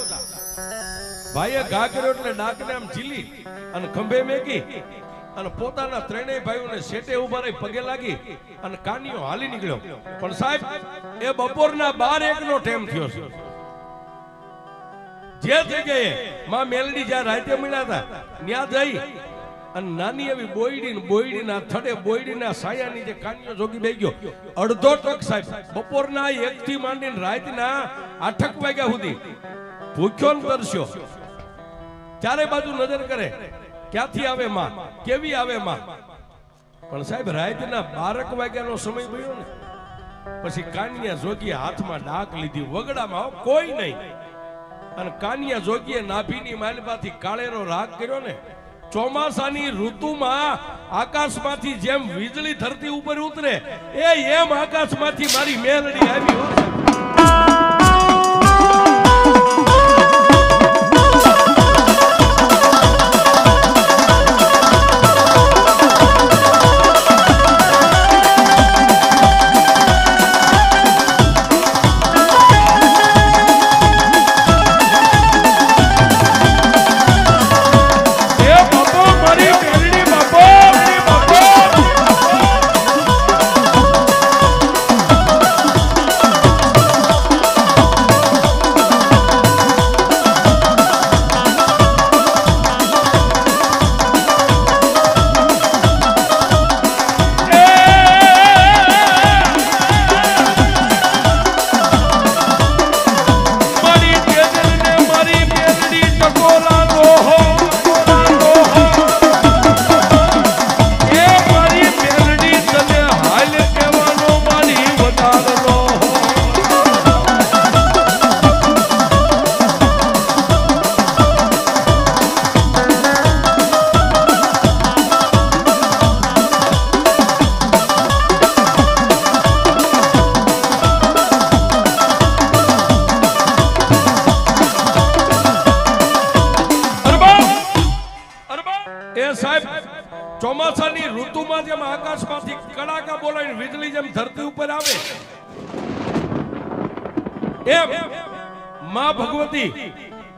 ભાઈએ ઘા કર્યો એટલે ડાકને આમ ઝીલી અને ખંભે મેકી અને પોતાના 3 ભાઈઓને શેટે ઉભા રહી પગે લાગી અને કાનિયો હાલી નીકળ્યો. પણ સાહેબ એ બપોરના 12-1 નો ટાઈમ થયો છે. જે જગ્યાએ માં મેલડી જ્યાં રાતે મળ્યા હતા ત્યાં જઈ અને નાની એવી બોયડીના થડે બોયડીના સાયાની જે કાનિયો જોગી બેહી ગયો. અડધો ટક સાહેબ બપોરના 1 થી માંડીને રાતના 8 વાગ્યા સુધી ભૂખ્યો ને તરસ્યો. ચારે બાજુ નજર કરે ક્યાંથી આવે માં, કેવી આવે માં. પણ સાહેબ રાતના 12 વાગ્યાનો સમય ગયો ને પછી કાનિયા જોગીએ હાથમાં ડાક લીધી. વગડામાં કોઈ નહીં અને કાનિયા જોગીએ નાભીની માલમાંથી કાળેરો રાગ કર્યો ને. ચોમાસાની ઋતુમાં આકાશમાંથી જેમ વીજળી ધરતી ઉપર ઉતરે એમ આકાશમાંથી મારી મેલડી આવી. સાહેબ ચોમાસાની ઋતુમાં જેમ આકાશમાંથી કડાકા બોલાવીને વીજળી જેમ ધરતી ઉપર આવે એમ માં ભગવતી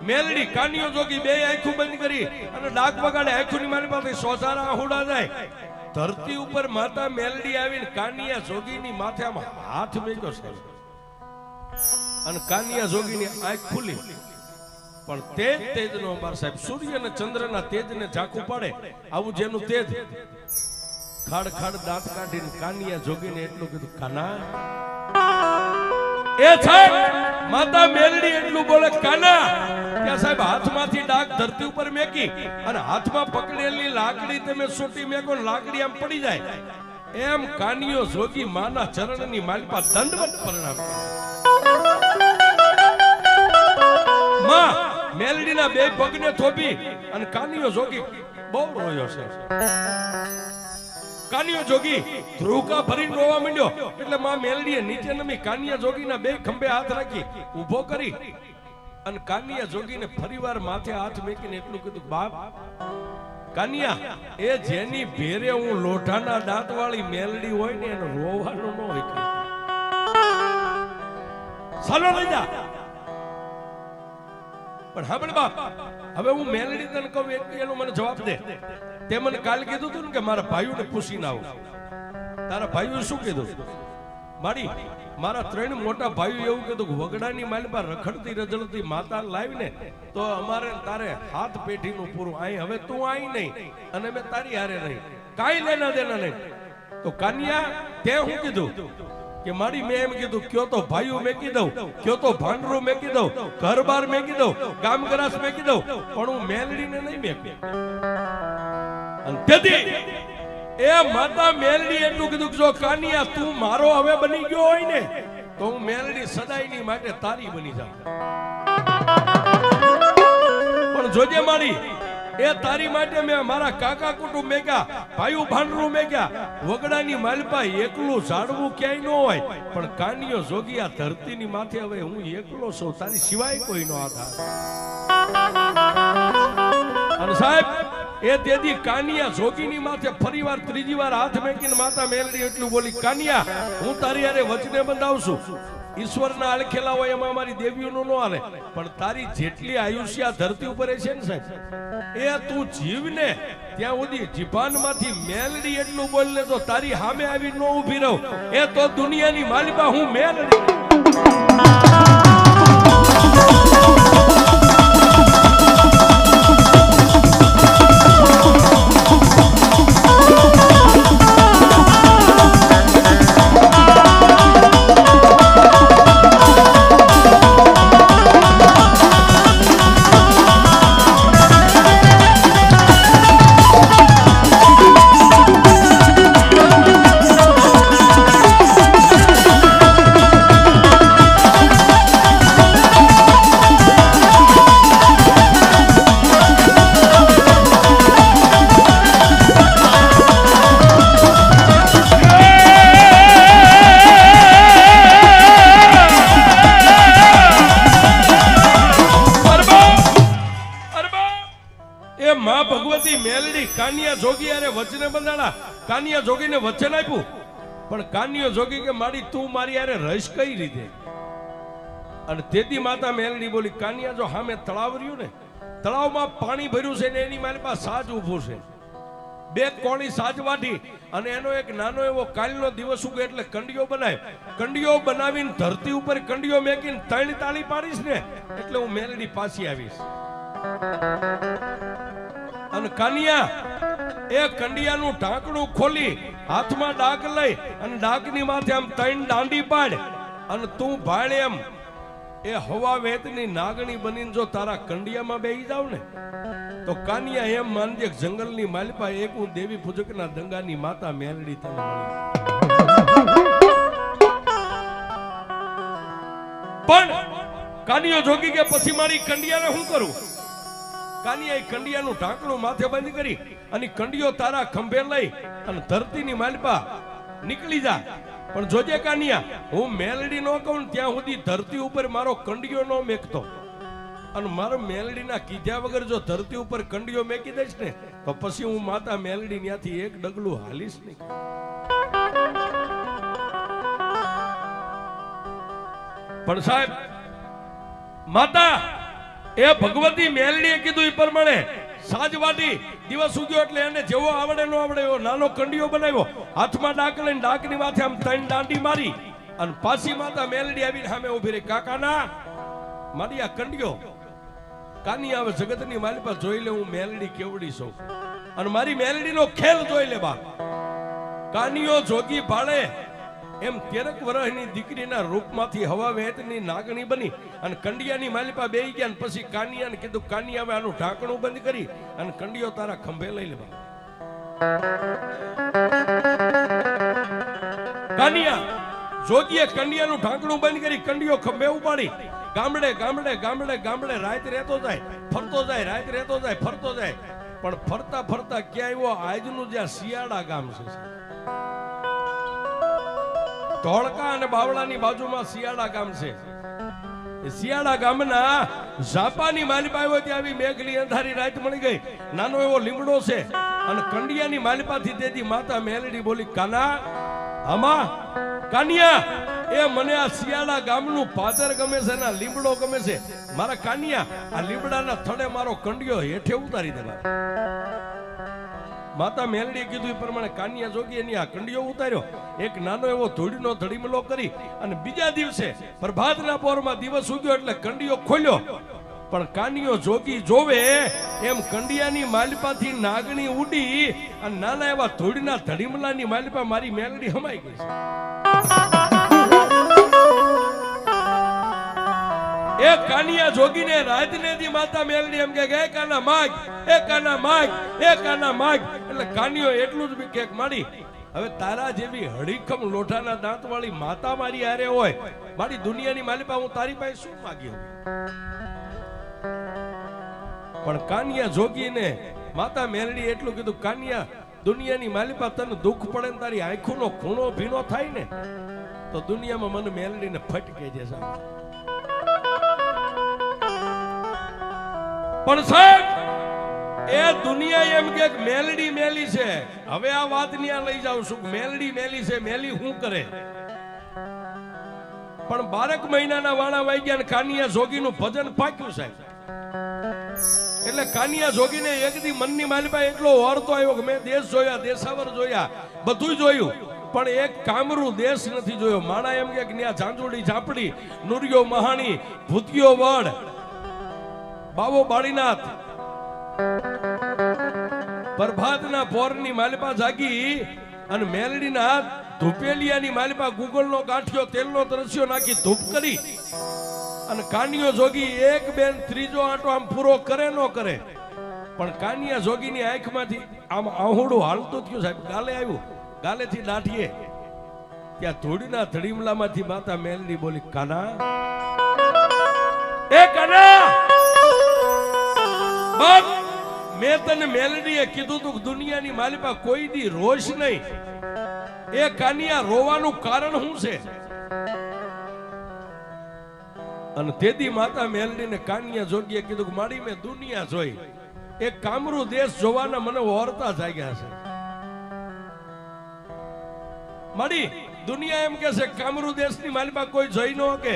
મેલડી કાનિયો જોગી બે આંખો બંધ કરી અને ડાક વગાડે આંખોની મારી પાસે સોસારા આહુડા જાય ધરતી ઉપર માતા મેલડી આવીને કાનિયા જોગીની માથે આમ હાથ મેક્યો છે અને કાનિયા જોગીની આંખ ખુલી પણ તેજનો બાર સાહેબ સૂર્ય અને ચંદ્રના તેજને ઝાંખું પાડે આવું જેનું તેજ ખાડ ખાડ દાંત કાઢીને કાનિયા જોગીને એટલું કીધું કાના એ સાહેબ માતા મેલડી એટલું બોલે કાના ત્યાં સાહેબ હાથમાંથી ડાક ધરતી ઉપર મેકી અને હાથમાં પકડેલી લાકડી તમે સોટી મેકો લાકડી આમ પડી જાય એમ કાનિયો જોગી માના ચરણની માલિપા દંડવત પ્રણામ માં મેલડીના બે પગને થોપી અને કાનિયો જોગી બહુ રોયો છે કાનિયો જોગી ધ્રુવકા ભરીને રોવા માંડ્યો એટલે માં મેલડીએ નીચે નમી કાનિયા જોગીના બે ખંભે હાથ રાખી ઊભો કરી અને કાનિયા જોગીને ફરીવાર માથે હાથ મેકીને એટલું કીધું બાપ કાનિયા એ જેની ભેરે હું લોઢાના દાંત વાળી મેલડી હોય ને એનો રોવાનો ન હોય ચાલો લઈ જા પણ હા પણ બાપ હવે હું મેલડી તને કહું એનો મને જવાબ દે તે મને કાલ કીધું હતું ને કે મારા ભાઈઓને પૂછીને આવું તારા ભાઈઓ શું કીધું મારા 3 મોટા ભાઈઓ એવું કીધું વગડાની માલપા રખડતી રજળતી માતા લાવીને તો અમારે તારે હાથ પેઢીનું પૂરું આઈ હવે તું આઈ નહીં અને મેં તારી હારે નહીં કાઈ લેના દેના નહીં તો કાનિયા તે હું કીધું કે મારી મેં એમ કીધું કયો તો ભાઈઓ મેકી દઉં કયો તો ભાંડરું મેકી દઉં ઘર બાર મેકી દઉં ગામ ગરાસ મેકી દઉં પણ હું મેલડીને નહીં મેકી અને તેથી એ માતા મેલડી એટલું કીધું જો કાનિયા તું મારો હવે બની ગયો હોય ને તો હું મેલડી સદાયની માટે તારી બની જાઉં પણ જોજે મારી એ તારી માટે મેં મારા કાકા કુટુંબ મેક્યા ભાઈઓ ભાંડરું મેક્યા વગડાની માલપા એકલું ઝાડવું ક્યાંય ન હોય પણ કાનિયો જોગી આ ધરતીની માથે હવે હું એકલો છું તારી સિવાય કોઈ નો આધાર અને સાહેબ એ તેદી કાનિયા જોગીની માથે ફરીવાર ત્રીજી વાર હાથ મેકીને માતા મેલડી એટલું બોલી કાનિયા હું તારી હારે વચને બંધાવશું ઈશ્વરના આલખેલા હોય એમાં અમારી દેવીઓનું ન હાલે પણ તારી જેટલી આયુષ્ય ધરતી ઉપર છે ને સાહેબ એ તું જીવને ત્યાં સુધી જીભાનમાંથી મેલડી એટલું બોલને તો તારી સામે આવી ન ઊભી રહું એ તો દુનિયાની માલિકા હું મેલડી કાનિયા જોગીને વચન આપ્યું પણ કાનિયો જોગી કે મારી તું મારી યારે રહીશ કઈ રીતે અને તેથી માતા મેલડી બોલી કાનિયા જો સામે તળાવ રહ્યું ને તળાવમાં પાણી ભર્યું છે ને એની મારી પાસે સાજ ઊભું છે બે કોણી સાજ વાટી અને એનો એક નાનો એવો કાલનો દિવસ ઉગે એટલે કંડિયો બનાવ્યો કંડિયો બનાવીને ધરતી ઉપર કંડિયો મેકીને 3 તાળી પાડીશ ને એટલે હું મેલડી પાછી આવીશ અને કાનિયા એ કંડિયાનું ઢાંકણું ખોલી હાથમાં ડાક લઈ અને ડાકની માથે આમ 3 દાંડી પાડ અને તું ભાળ એમ એ હવા વેતની નાગણી બનીને જો તારા કંડિયામાં બેહી જાવ ને તો કાનિયા એમ માનજે જંગલની માલિપા એક હું દેવી પૂજકના દંગાની માતા મેલડી તને મળી પણ કાનિયો જોગી કે પછી મારી કંડિયાને શું કરું કાનિયા કંડિયાનું ઢાંકણું માથે બંધ કરી અને કંડિયો તારા ખંભે લઈ અને ધરતીની માલિપા નીકળી જા પણ જોજે કાનિયા હું મેલડી નો કહું ત્યાં સુધી ધરતી ઉપર મારો કંડિયો નો મેકતો અને મારા મેલડીના કીધા વગર જો ધરતી ઉપર કંડીઓ મેકી દઈશ ને તો પછી હું માતા મેલડી ત્યાંથી એક ડગલું હાલીશ નહીં. પણ સાહેબ માતા એ ભગવતી મેલડીએ કીધું એ પ્રમાણે સાજવાટી દિવસ ઉગ્યો એટલે એને જેવો આવડે નો આવડે એવો નાનો કંડીઓ બનાવ્યો, હાથમાં ડાક લઈને ડાકની માથે આમ ત્રણ દાંડી મારી અને પાછી માતા મેલડી આવીને સામે ઉભી રહી. કાકાના મારી આ કંડીઓ કાની આવે જગતની મારી પાસે જોઈ લે હું મેલડી કેવડી છું અને મારી મેલડીનો ખેલ જોઈ લે બા. કાનીઓ જોગી ભાળે એમ 13 વર્ષની દીકરીના રૂપમાંથી હવા વહેતની નાગણી બની અને કંડિયાની માલિપા બેહી ગયા. પછી કાનિયાને કીધું કાનિયા હવે આનું ઢાંકણું બંધ કરી અને કંડિયો તારા ખંભે લઈ લેવા. કાનિયા જોગીએ કંડિયાનું ઢાંકણું બંધ કરી કંડિયો ખંભે ઉપાડી ગામડે ગામડે ગામડે ગામડે રાત રહેતો જાય, ફરતો જાય, રાત રહેતો જાય, ફરતો જાય. પણ ફરતા ફરતા ક્યાં આવ્યો આજનું જ્યાં શિયાળા ગામ છે, ધોળકા અને બાવળાની બાજુમાં શિયાળા ગામ છે. શિયાળા ગામના ઝાપાની માલિપા આવ્યો ત્યાં આવી મેઘલી અંધારી રાત મળી ગઈ. નાનો એવો લીમડો છે અને કંડિયાની માલિપાથી તેથી માતા મેલડી બોલી, કાના આમાં કાનિયા એ મને આ શિયાળા ગામનું પાદર ગમે છે, ના લીમડો ગમે છે. મારા કાનિયા આ લીમડાના થડે મારો કંડિયો હેઠે ઉતારી દેવા. માતા મેલડીએ કીધું એ પ્રમાણે કાનિયા જોગી એની આ કંડિયો ઉતાર્યો, એક નાનો એવો ધૂળનો ધડીમલો કરી અને બીજા દિવસે પ્રભાતના પોરમાં દિવસ ઉગ્યો એટલે કંડિયો ખોલ્યો. પણ કાનિયો જોગી જોવે એમ કંડિયાની માલિપાથી નાગણી ઉડી અને નાના એવા ધૂળના ધડીમલાની માલિપા મારી મેલડી હમાઈ ગઈ છે. એ કાનિયા જોગીને રાતને દી માતા મેલડી એમ કે એ કાના માગ, એ કાના માગ, એ કાના માગ. એટલે કાનિયો એટલું જ કેક માડી, હવે તારા જેવી હડીખમ લોઢાના દાંત વાળી માતા મારી હારે હોય, મારી દુનિયાની માલિપા હું તારી પાસે શું માગી? પણ કાનિયા જોગીને માતા મેલડી એટલું કીધું, કાનિયા દુનિયાની માલિપા તને દુઃખ પડે ને તારી આંખોનો ખૂણો ભીનો થાય ને તો દુનિયામાં મને મેલડીને ફટકે છે. પણ સાહેબ એ દુનિયા એમ કે મેલડી મેલી છે. હવે આ વાત ન્યા લઈ જાઉં છું, મેલડી મેલી છે, મેલી શું કરે? પણ 12 મહિનાના વાણા વાઈ ગયા ને કાનિયા જોગીનું ભજન પાક્યું સાહેબ. એટલે કાનિયા જોગીને એક દી મનની માલિપા એટલો વારતો આવ્યો કે મેં દેશ જોયા, દેશાવર જોયા, બધું જોયું પણ એક કામરૂ દેશ નથી જોયો. માણા એમ કે ન્યા ઝાંઝુડી ઝાપડી, નુરિયો મહાણી, ભૂતિયો વડ, બાવો બાળીનાથ, પ્રભાતના પોરની માલિપા જાગી અને મેલડીના ધૂપેલિયાની માલિપા ગુગળનો ગાંઠિયો તેલનો તરસ્યો નાખી ધૂપ કરી અને કાનિયો જોગી એક બેન ત્રીજો આંટો આમ પૂરો કરે ન કરે પણ કાનિયા જોગીની આંખમાંથી આમ આહુડું હાલતું થયું સાહેબ. ગાલે આવ્યું, ગાલેથી દાઢીએ ત્યાં ધૂળના ધડીમલામાંથી માતા મેલડી બોલી, કાના એ કાના બાપ, મેં તને મેલડીએ કીધું તું દુનિયાની માલિપા કોઈ દી રોશ નહીં. એ કાનિયા રોવાનું કારણ શું છે? અને તેથી માતા મેલડીને કાનિયા જોગીએ કીધું કે માડી મેં દુનિયા જોઈ, એક કામરૂ દેશ જોવાના મને ઓરતા જાગ્યા છે. માડી દુનિયા એમ કે છે કામરૂ દેશની માલિપા કોઈ જોઈ ન કે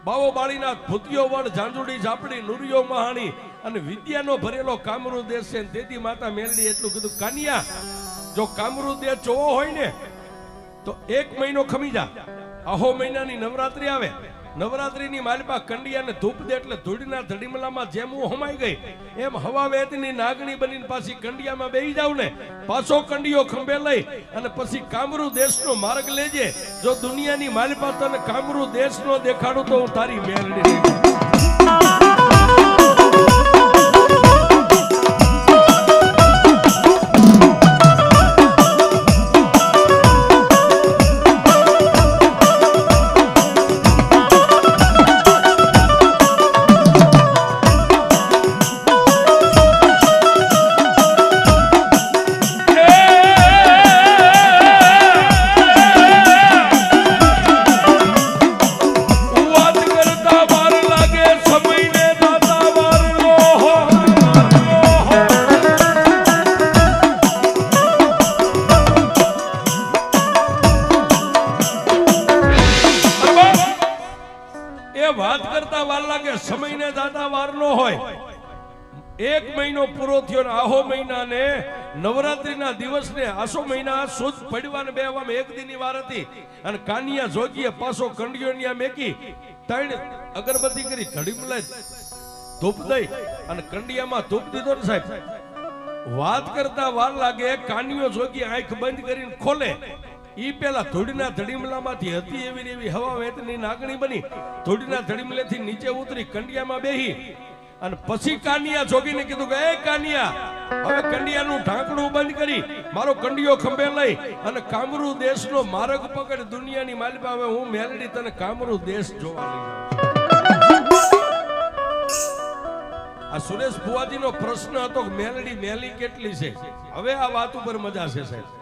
બાવો બાળીનાથ, ભૂતિયો વડ, ઝાંઝુડી ઝાપડી, નુરિયો મહાણી અને વિદ્યાનો ભરેલો કામરૂ દેશ છે. તેથી માતા મેલડી એટલું કીધું, કાનિયા જો કામરૂ દેશ જોવો હોય ને તો 1 મહિનો ખમી જા. આહો મહિનાની નવરાત્રી આવે, નવરાત્રીની માલિપા કંડિયાને ધૂપ દે એટલે ધૂળના ધડીમલામાં જેમ હું હમાઈ ગઈ એમ હવા વેતની નાગણી બનીને પાછી કંડિયામાં બેહી જાવ ને, પાછો કંડિયો ખંભે લઈ અને પછી કામરૂ દેશનો માર્ગ લેજે. જો દુનિયાની માલિપા તને કામરૂ દેશનો દેખાડું તો હું તારી મેલડી. વાત કરતા વાર લાગે એક મહિનો પૂરો થયો ને આહો મહિના ને નવરાત્રીના દિવસને આસો મહિના સુદ પડવાને બેવામાં એક દીની વાર હતી અને કાનિયા જોગીએ પાછો કંડિયોનિયા મેકી ત્રણ અગરબત્તી કરી ધડીમલે ધૂપ દઈ અને કંડિયામાં ધૂપ દીધો ને સાહેબ વાત કરતા વાર લાગે કાનિયો જોગી આંખ બંધ કરીને ખોલે ઈ પેલા ધૂળના ધડીમલામાંથી હતી એવી હવા વેતની નાગણી બની ધૂળના ધડીમલેથી નીચે ઉતરી કંડિયામાં બેહી અને પછી કાનિયા જોગીને કીધું કે એ કાનિયા હવે કંડિયાનું ઢાંકણું બંધ કરી મારો કંડિયો ખંભે લઈ અને કામરૂ દેશનો માર્ગ પકડ દુનિયાની માલિકા હવે હું મેલડી તને કામરૂ દેશ જોવા લઈ જાઉં આ સુરેશ ભુવાજીનો પ્રશ્ન હતો કે મેલડી મેલી કેટલી છે હવે આ વાત ઉપર મજા છે સાહેબ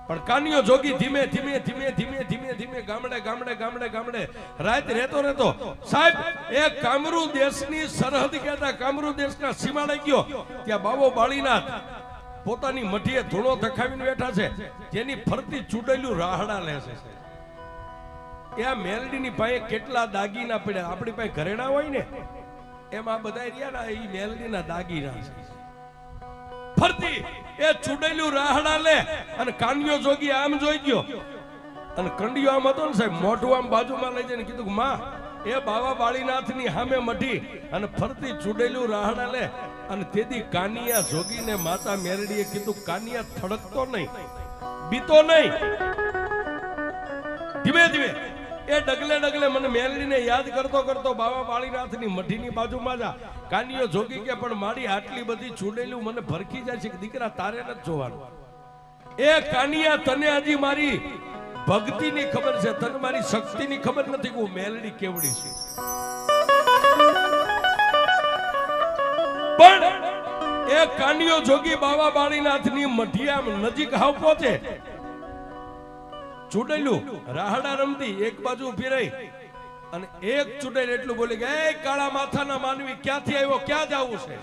પણ કાનિયો જોગી ધીમે ધીમે ધીમે ધીમે ધીમે ધીમે ગામડે ગામડે ગામડે ગામડે રાત રહેતો સાહેબ એ કામરૂ દેશની સરહદ કહેતા કામરૂ દેશના સીમાડે ગયો ત્યાં બાબો બાળીનાથ પોતાની મઠીએ ધૂણો ધખાવીને બેઠા છે જેની ફરતી ચૂડેલું રાહડા લે છે એ આ મેલડીની પાસે કેટલા દાગીના પડ્યા આપણી પાસે ઘરેણા હોય ને એમાં બધા રહ્યા ને એ મેલડીના દાગીના છે ફરતી એ ચૂડેલું રાહડા લે અને કાનિયો જોગી આમ જોઈ ગયો અને કંડિયો આમ હતો ને સાહેબ મોઢું આમ બાજુમાં લઈ જઈને કીધું માં એ બાવા બાળીનાથની સામે મઢી અને ફરતી ચૂડેલું રાહડા લે અને તેથી કાનિયા જોગીને માતા મેરડીએ કીધું કાનિયા થડકતો નહીં બીતો નહીં ધીમે ધીમે એ ડગલે ડગલે મને મેલડીને યાદ કરતો કરતો બાવા બાળીનાથની મઢીની બાજુમાં જા કાનિયો જોગી કે પણ મારી આટલી બધી ચૂડેલું મને ભરખી જાય છે કે દીકરા તારે નથી જોવાનું એ કાનિયા તને હજી મારી ભક્તિની ખબર છે તને મારી શક્તિની ખબર નથી કે હું મેલડી કેવડી છું પણ એ કાનિયો જોગી બાવા બાળીનાથની મઢી આમ નજીક હાવ પહોંચે ચૂડેલું રાહડા રમતી એક બાજુ ઉભી રહી અને એક ચૂડેલ એટલું બોલી કે એ કાળા માથાના માનવી ક્યાંથી આવ્યો ક્યાં જાવું છે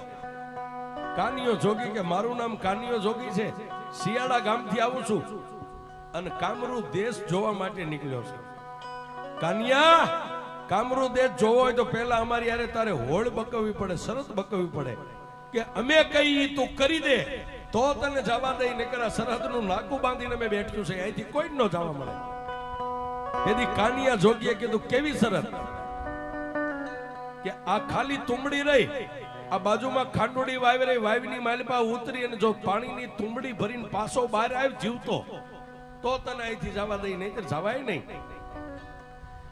કાનિયો જોગી કે મારું નામ કાનિયો જોગી છે શિયાળા ગામથી આવું છું અને કામરૂ દેશ જોવા માટે નીકળ્યો છે કાનિયા કામરૂ દેશ જોવો હોય તો પહેલા અમારી યારે તારે હોળ બકવવી પડે શરત બકવવી પડે કે અમે કઈ તું કરી દે તો તને જવા દઈ નકર સરહદનું નાકું બાંધીને મેં બેઠ્યું છે અહીંથી કોઈ ન જવા મળે તેથી કાનિયા જોગીએ કીધું કેવી શરત કે આ ખાલી તુંબડી રહી આ બાજુમાં ખાંડોડી વાવી રહી વાવીની માલિપા ઉતરી અને જો પાણીની તુંબડી ભરીને પાછો બહાર આવી જીવતો તો તને અહીંથી જવા દઈ નહીં તો જવાય નહીં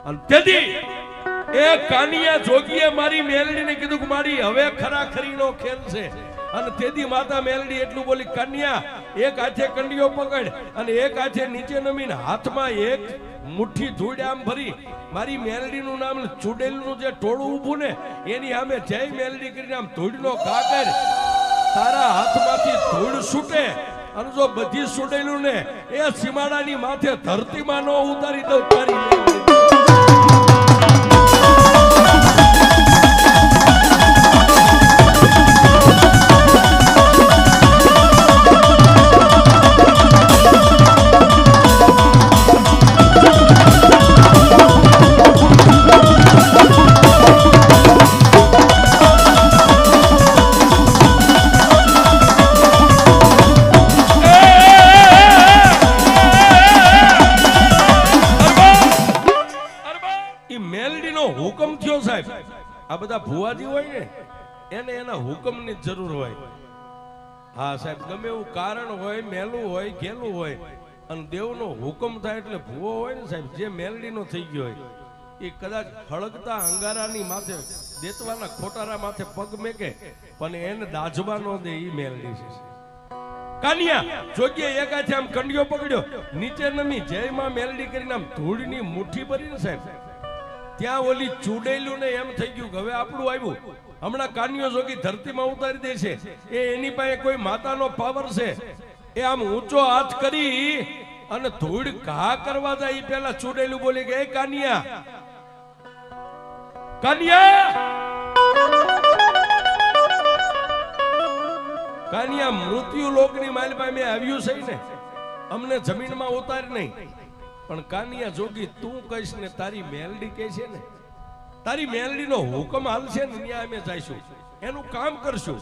અને તેથી એ કાનિયા જોગીએ મારી મેલડીને કીધું કે મારી હવે ખરાખરીનો ખેલ છે અને તેથી માતા મેલડી એટલું બોલી કન્યા એક હાથે કંડિયો પકડ અને એક હાથે નીચે નમીને હાથમાં એક મુઠ્ઠી ધૂળ આમ ભરી મારી મેલડીનું નામ ચૂડેલનું જે ટોળું ઊભું ને એની સામે જય મેલડી કરીને આમ ધૂળનો ઘા કર તારા હાથમાંથી ધૂળ છૂટે અને જો બધી ચૂડેલું ને એ સીમાડાની માથે ધરતીમાં નો ઉતારી દઉં તારી હુકમ થયો સાહેબ આ બધા ભુવાજી હોય ને એને એના હુકમની જરૂર હોય હા સાહેબ ગમે એવું કારણ હોય મેલું હોય ઘેલું હોય અને દેવનો હુકમ થાય એટલે ભુવો હોય ને સાહેબ જે મેલડીનો થઈ ગયો હોય એ કદાચ હળગતા અંગારાની માથે દેતવાના ખોટારા માથે પગ મેકે પણ એને દાજવા ન દે એ મેલડી છે કાનિયા જોગીએ એક હાથે આમ કંડિયો પકડ્યો નીચે નમી જય માં મેલડી કરીને આમ ધૂળની મુઠ્ઠી ભરીને સાહેબ ત્યાં ઓલી ચૂડેલું ને એમ થઈ ગયું હવે આપણું આવ્યું હમણાં કાનિયો જોગી ધરતીમાં ઉતારી દે છે એ એની પાસે કોઈ માતાનો પાવર છે એ આમ ઊંચો હાથ કરી અને ધૂળ ઘા કરવા જાય એ પેલા ચૂડેલું બોલી કે એ કાનિયા કાનિયા મૃત્યુ લોકની માલિપા મેં આવ્યું છે ને અમને જમીનમાં ઉતાર નહીં પણ કાનિયા જોગી તું કહીશ ને તારી મેલડી કહે છે ને તારી મેલડીનો હુકમ હાલશે ને ત્યાં અમે જઈશું એનું કામ કરશું.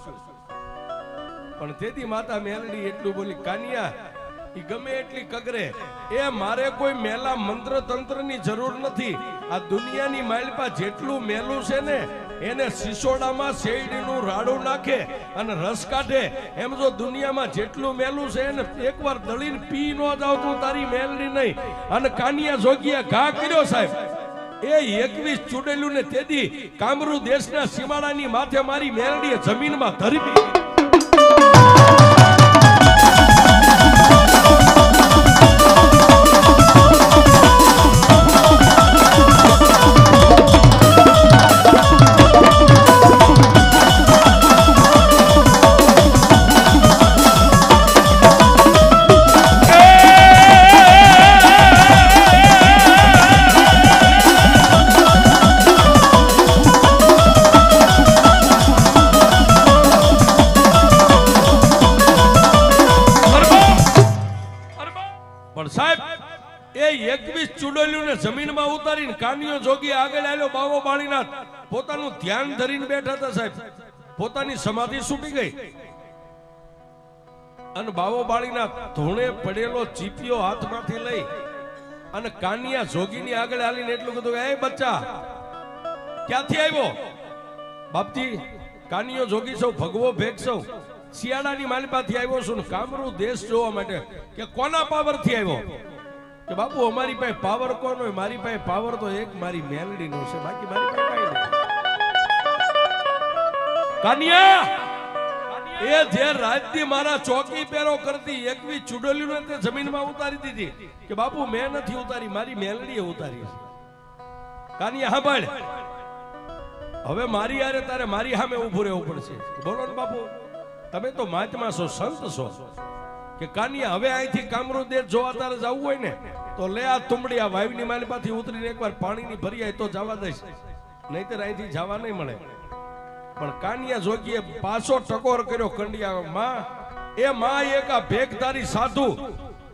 પણ તેથી માતા મેલડી એટલું બોલી, કાનિયા ઈ ગમે એટલી કગરે, એ મારે કોઈ મેલા મંત્ર તંત્ર ની જરૂર નથી. આ દુનિયાની માલપા જેટલું મેલું છે ને એને સિસોડામાં શેરડીનું રાડું નાખે અને રસ કાઢે. એમ જો દુનિયામાં જેટલું મેલું છે એને એકવાર દળીને પી ન જાવ તું તારી મેલડી નહીં. અને કાનિયા જોગીએ ઘા કર્યો સાહેબ. એ 21 ચૂડેલું ને તેદી કામરૂ દેશના સીમાડાની માથે મારી મેલડીએ જમીનમાં ધરવી. જમીનમાં ઉતારીને કાનિયો જોગી આગળ આવ્યો. બાવો બાળીનાથ પોતાનું ધ્યાન ધરીને બેઠા હતા સાહેબ. પોતાની સમાધિ છૂટી ગઈ અને બાવો બાળીનાથ ધોણે પડેલો ચીપિયો હાથમાંથી લઈ અને કાનિયા જોગીની આગળ આવીને એટલું કીધું, એ બચ્ચા ક્યાંથી આવ્યો? બાપજી કાનિયો જોગી સૌ ભગવો ભેગ સૌ શિયાળાની માલિપાથી આવ્યો છું, કામરૂ દેશ જોવા માટે. કે કોના પાવરથી આવ્યો? કે બાપુ અમારી પાસે પાવર કોનો હોય? મારી પાસે પાવર તો એક મારી મેલડી નો છે, બાકી મારી પાસે કઈ નહીં. કાનિયા એ જે રાજથી મારા ચોકી પેરો કરતી 21 ચૂડોલીઓ તે જમીનમાં ઉતારી દીધી. કે બાપુ મેં નથી ઉતારી, મારી મેલડીએ ઉતારી છે. કાનિયા સાંભળ, હવે મારી યારે તારે મારી સામે ઊભું રહેવું પડશે. બોલો ને બાપુ, તમે તો મહાત્મા છો, સંત છો. કે કાનિયા હવે અહીંથી કામરૂ દેશ જોવા તારે જવું હોય ને તો લે આ તુંબડી આ વાયુની માલિપાથી ઉતરીને એકવાર પાણીની ભરી આય તો જવા દઈશ, નહીતર અહીંથી જવા નહીં મળે. પણ કાનિયા જોગીએ પાછો ટકોર કર્યો કંડિયા માં. એ માં એક આ ભેગધારી સાધુ.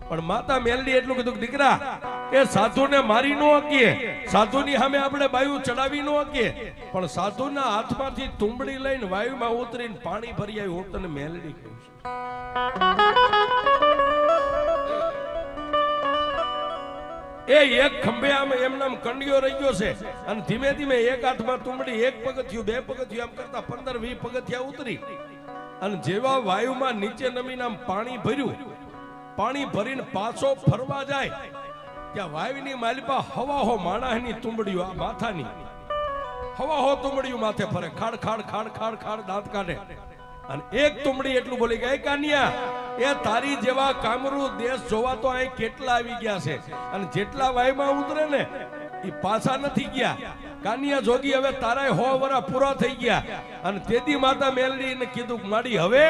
પણ માતા મેલડી એટલું કીધું, દીકરા એ સાધુને મારી નો હકીએ, સાધુની સામે આપણે બાયુ ચડાવી નો હકીએ, પણ સાધુના હાથમાંથી તુંબડી લઈને વાયુમાં ઉતરીને પાણી ભરી આવી. હું તને મેલડી કહું છું. એ એક ખંભે આમ એમનામ કંડિયો રહી ગયો છે અને ધીમે ધીમે એક હાથમાં તુંબડી, એક પગથિયું, બે પગથિયું આમ કરતા 15-20 પગથિયા ઉતરી અને જેવા વાયુમાં નીચે નમીને આમ પાણી ભર્યું. પાણી ભરીને પાછો ફરવા જાય ત્યાં વાયુની માલિપા હવાહો માણસની તુંબડીઓ આ માથાની હવાહો તુંબડીઓ માથે ફરે. ખાડ ખાડ ખાડ ખાડ ખાડ દાંત કાઢે અને એક તુંબડી એટલું બોલી ગઈ, કાનિયા એ તારી જેવા કામરૂ દેશ જોવા તો અહીં કેટલા આવી ગયા છે અને જેટલા વાયુમાં ઉતરે ને એ પાછા નથી ગયા. કાનિયા જોગી હવે તારા 100 વર્ષ પૂરા થઈ ગયા. અને તેદી માતા મેલડીને કીધું, માડી હવે.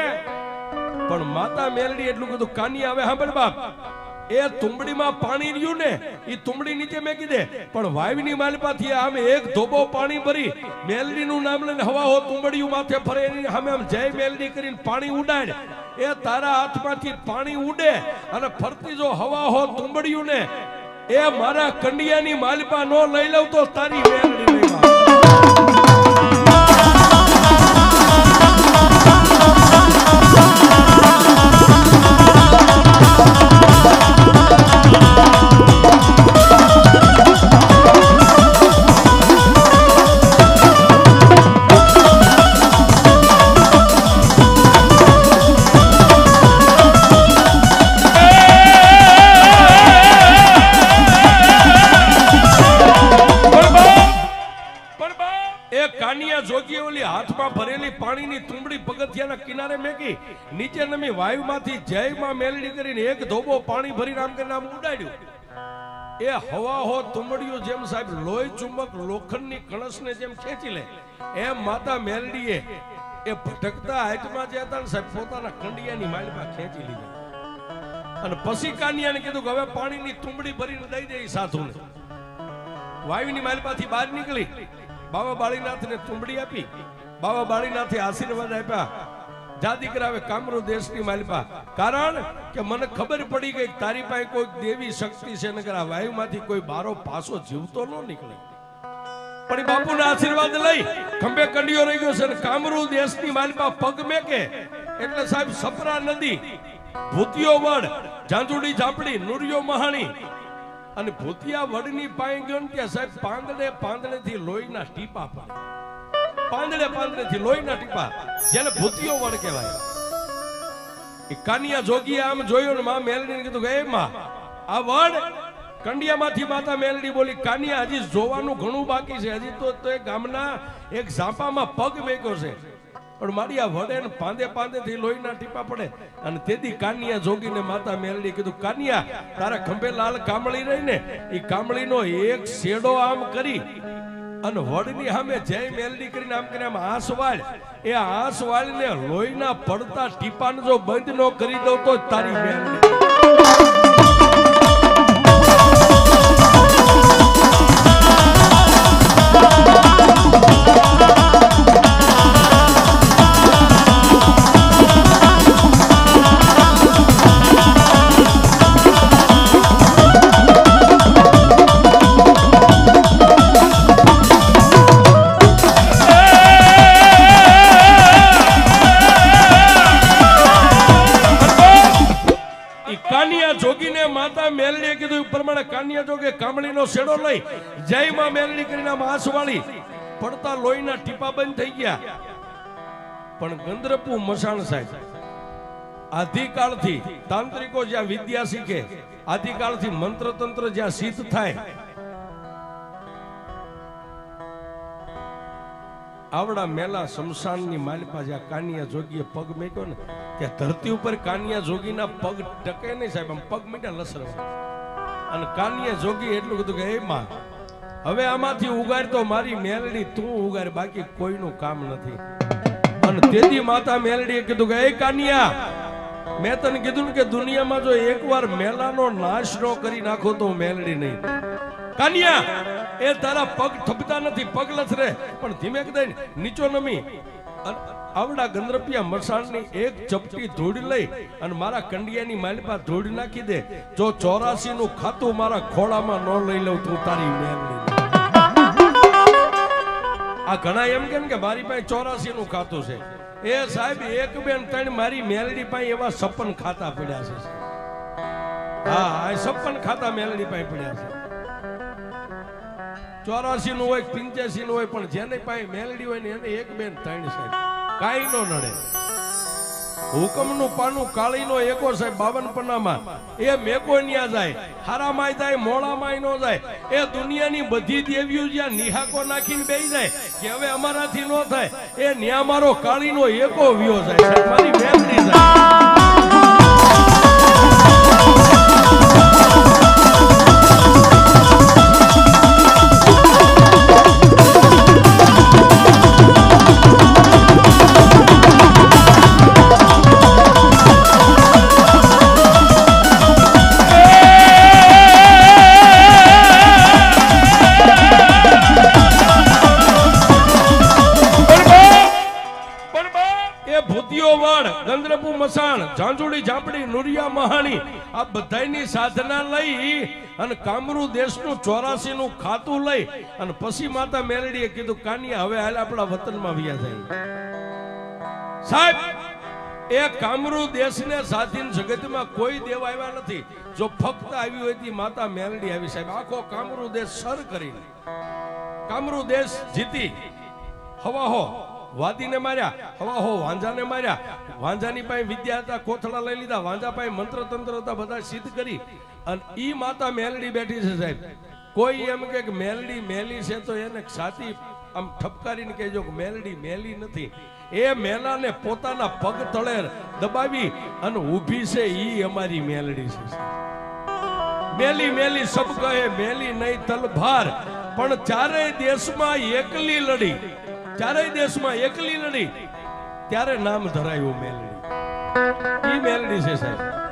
પણ માતા મેલડી એટલું કીધું, કાનિયા હવે સાંભળ બાપ, એ તુંબડીમાં પાણી રહ્યું ને એ તુંબડી નીચે મેકી દે, પણ વાયુની માલિપાથી આમ એક ધોબો પાણી ભરી મેલડીનું નામ લઈને હવાહો તુંબડીયું માથે ફરે એની સામે આમ જય મેલડી કરીને પાણી ઉડાડ. એ તારા હાથમાંથી પાણી ઉડે અને ફરતી જો હવાહો તુંબડીયું ને એ મારા કંડિયાની માલિપા નો લઈ લઉં તો તારી મેલડી લઈ લઉં. કિનારે મેકી નીચે નમી વાયુમાંથી જયમાં મેલડી કરીને એક ધોબો પાણી ભરીને આમ કરીને આમ ઉડાડ્યું. એ હવાહો તુંબડીઓ જેમ સાહેબ લોહી ચુંબક લોખંડની કણસને જેમ ખેંચી લે એમ માતા મેલડીએ એ ભટકતા હાથમાં જે હતા ને સાહેબ પોતાના કંડિયાની માલિપા ખેંચી લીધા. અને પછી કાનિયાને કીધું કે હવે પાણીની તુંબડી ભરીને દઈ દે સાધુને. વાયુની માલિપાથી બહાર નીકળી બાબા બાળીનાથને તુંબડી આપી. બાબા બાળીનાથે આશીર્વાદ આપ્યા, જા દીકરા હવે કામરૂ દેશની માલિપા. કારણ કે મને ખબર પડી ગઈ તારી પાસે કોઈ દેવી શક્તિ છે, નકર આ વાયુમાંથી કોઈ બારો પાસો જીવતો ન નીકળે. પણ એ બાપુના આશીર્વાદ લઈ ખંભે કંડિયો રહી ગયો છે અને કામરૂ દેશની માલિપા પગ મેકે એટલે સાહેબ સપરા નદી, ભૂતિયો વડ, ઝાંઝુડી ઝાપડી, નુરિયો મહાણી અને ભૂતિયા વડની પાઈ ગયો ને ત્યાં સાહેબ પાંદડે થી લોહીના ટીપા પડે, પાંદડે થી લોહીના ટીપા, જેને ભૂતિયો વડ કહેવાય. એ કાનિયા જોગીએ આમ જોયું ને માં મેલડીને કીધું કે એ માં આ વડ કંડિયામાંથી માતા મેલડી બોલી, કાનિયા હજી જોવાનું ઘણું બાકી છે, હજી તો એ ગામના એક ઝાંપામાં પગ મેક્યો છે, પણ મારી આ વડે ને પાંદે થી લોહીના ટીપા પડે. અને તેથી કાનિયા જોગીને માતા મેલડી કીધું, કાનિયા તારા ખંભે લાલ કામળી રહી ને એ કામળીનો એક શેડો આમ કરી અને વડની સામે જય મેલડી કરીને આમ કરીને આમ આંસ વાળ, એ આંસ વાળીને લોહીના પડતા ટીપાને જો બંધ ન કરી દઉં તો તારી મેલડી. કાનિયા જોગે કામળીનો શેડો લઈ જય માં મેલડી કરીને આંસ વાળી પડતા લોહીના ટીપા બંધ થઈ ગયા. પણ ગંદ્રપુ મસાણ સાહેબ આદિકાળથી તાંત્રિકો જ્યાં વિદ્યા શીખે, આદિકાળથી મંત્ર તંત્ર જ્યાં સિદ્ધ થાય, આવડા મેલા શમશાનની માલિપા જ્યાં કાનિયા જોગીએ પગ મેક્યો ને ત્યાં ધરતી ઉપર કાનિયા જોગીના પગ ટકે નહીં સાહેબ, આમ પગ મીઠા લસરવા. અને કાનિયા જોગી એટલું કીધું કે એ માં હવે આમાંથી ઉગાડ તો મારી મેલડી તું ઉગાડ, બાકી કોઈનું કામ નથી. અને તેથી માતા મેલડીએ કીધું કે એ કાનિયા મેં તને કીધું ને કે દુનિયામાં જો એકવાર મેલાનો નાશ ન કરી નાખો તો મેલડી નહીં. કાનિયા એ તારા પગ થપતા નથી, પગ લથરે પણ ધીમે કદાચ નીચો નમી આવડા ગંદ્રપિયા મસાણની એક ચપટી ધૂળ લઈ અને મારા કંડિયાની માલિપા ધૂળ નાખી દે. જો 84 નું ખાતું મારા ખોળામાં ન લઈ લઉં તું તારી મેલડી. આ ઘણા એમ કે મારી પાસે 84 નું ખાતું છે. એ સાહેબ એક બેન ત્રણ મારી મેલડી પાસે એવા 56 ખાતા પડ્યા છે. હા આ 56 ખાતા મેલડી પાસે પડ્યા છે. 84 નું હોય 85 નું હોય, પણ જેને પાસે મેલડી હોય ને એને એક બેન ત્રણ સાહેબ કાઈ નો નડે. હુકમનું પાનું કાળીનો એકો સાહેબ 52 પન્નામાં એ મેકો ન્યા જાય, હારામાંય જાય, મોળામાંય નો જાય. એ દુનિયાની બધી દેવીઓ જ્યાં નિહાકો નાખીને બેસી જાય કે હવે અમારાથી નો થાય, એ ન્યા મારો કાળીનો એકો વ્યો જાય, મારી મેલડી જાય. ઝાંઝુડી ઝાપડી, નુરિયા મહાણી આ બધાની સાધના લઈ અને કામરૂ દેશનું 84 નું ખાતું લઈ અને પછી માતા મેલડીએ કીધું કાનિયા હવે હાલ આપણા વતનમાં વ્યા જાય. સાહેબ એ કામરૂ દેશને સાધીન જગતમાં કોઈ દેવ આવ્યા નથી. જો ફક્ત આવી હોય તી માતા મેલડી આવી સાહેબ. આખો કામરૂ દેશ સર કરીને કામરૂ દેશ જીતી. હવાહો વાદીને માર્યા, હવાહો વાંજાને માર્યા. વાંજાની પાસે વિદ્યા હતા, કોથળા લઈ લીધા. વાંજા પાસે મંત્ર તંત્ર હતા, બધા સિદ્ધ કરી. અને ઈ માતા મેલડી બેઠી છે સાહેબ. કોઈ એમ કે મેલડી મેલી છે તો એને છાતી આમ ઠપકારીને કહેજો કે મેલડી મેલી નથી. એ મેલાને પોતાના પગ તળે દબાવી અને ઊભી છે, ઈ અમારી મેલડી છે. મેલી મેલી સબ કહે મેલી નહીં તલભાર, પણ ચારેય દેશમાં એકલી લડી, ચારેય દેશમાં એકલી લડી ત્યારે નામ ધરાયું મેલડી. ઈ મેલડી છે સાહેબ.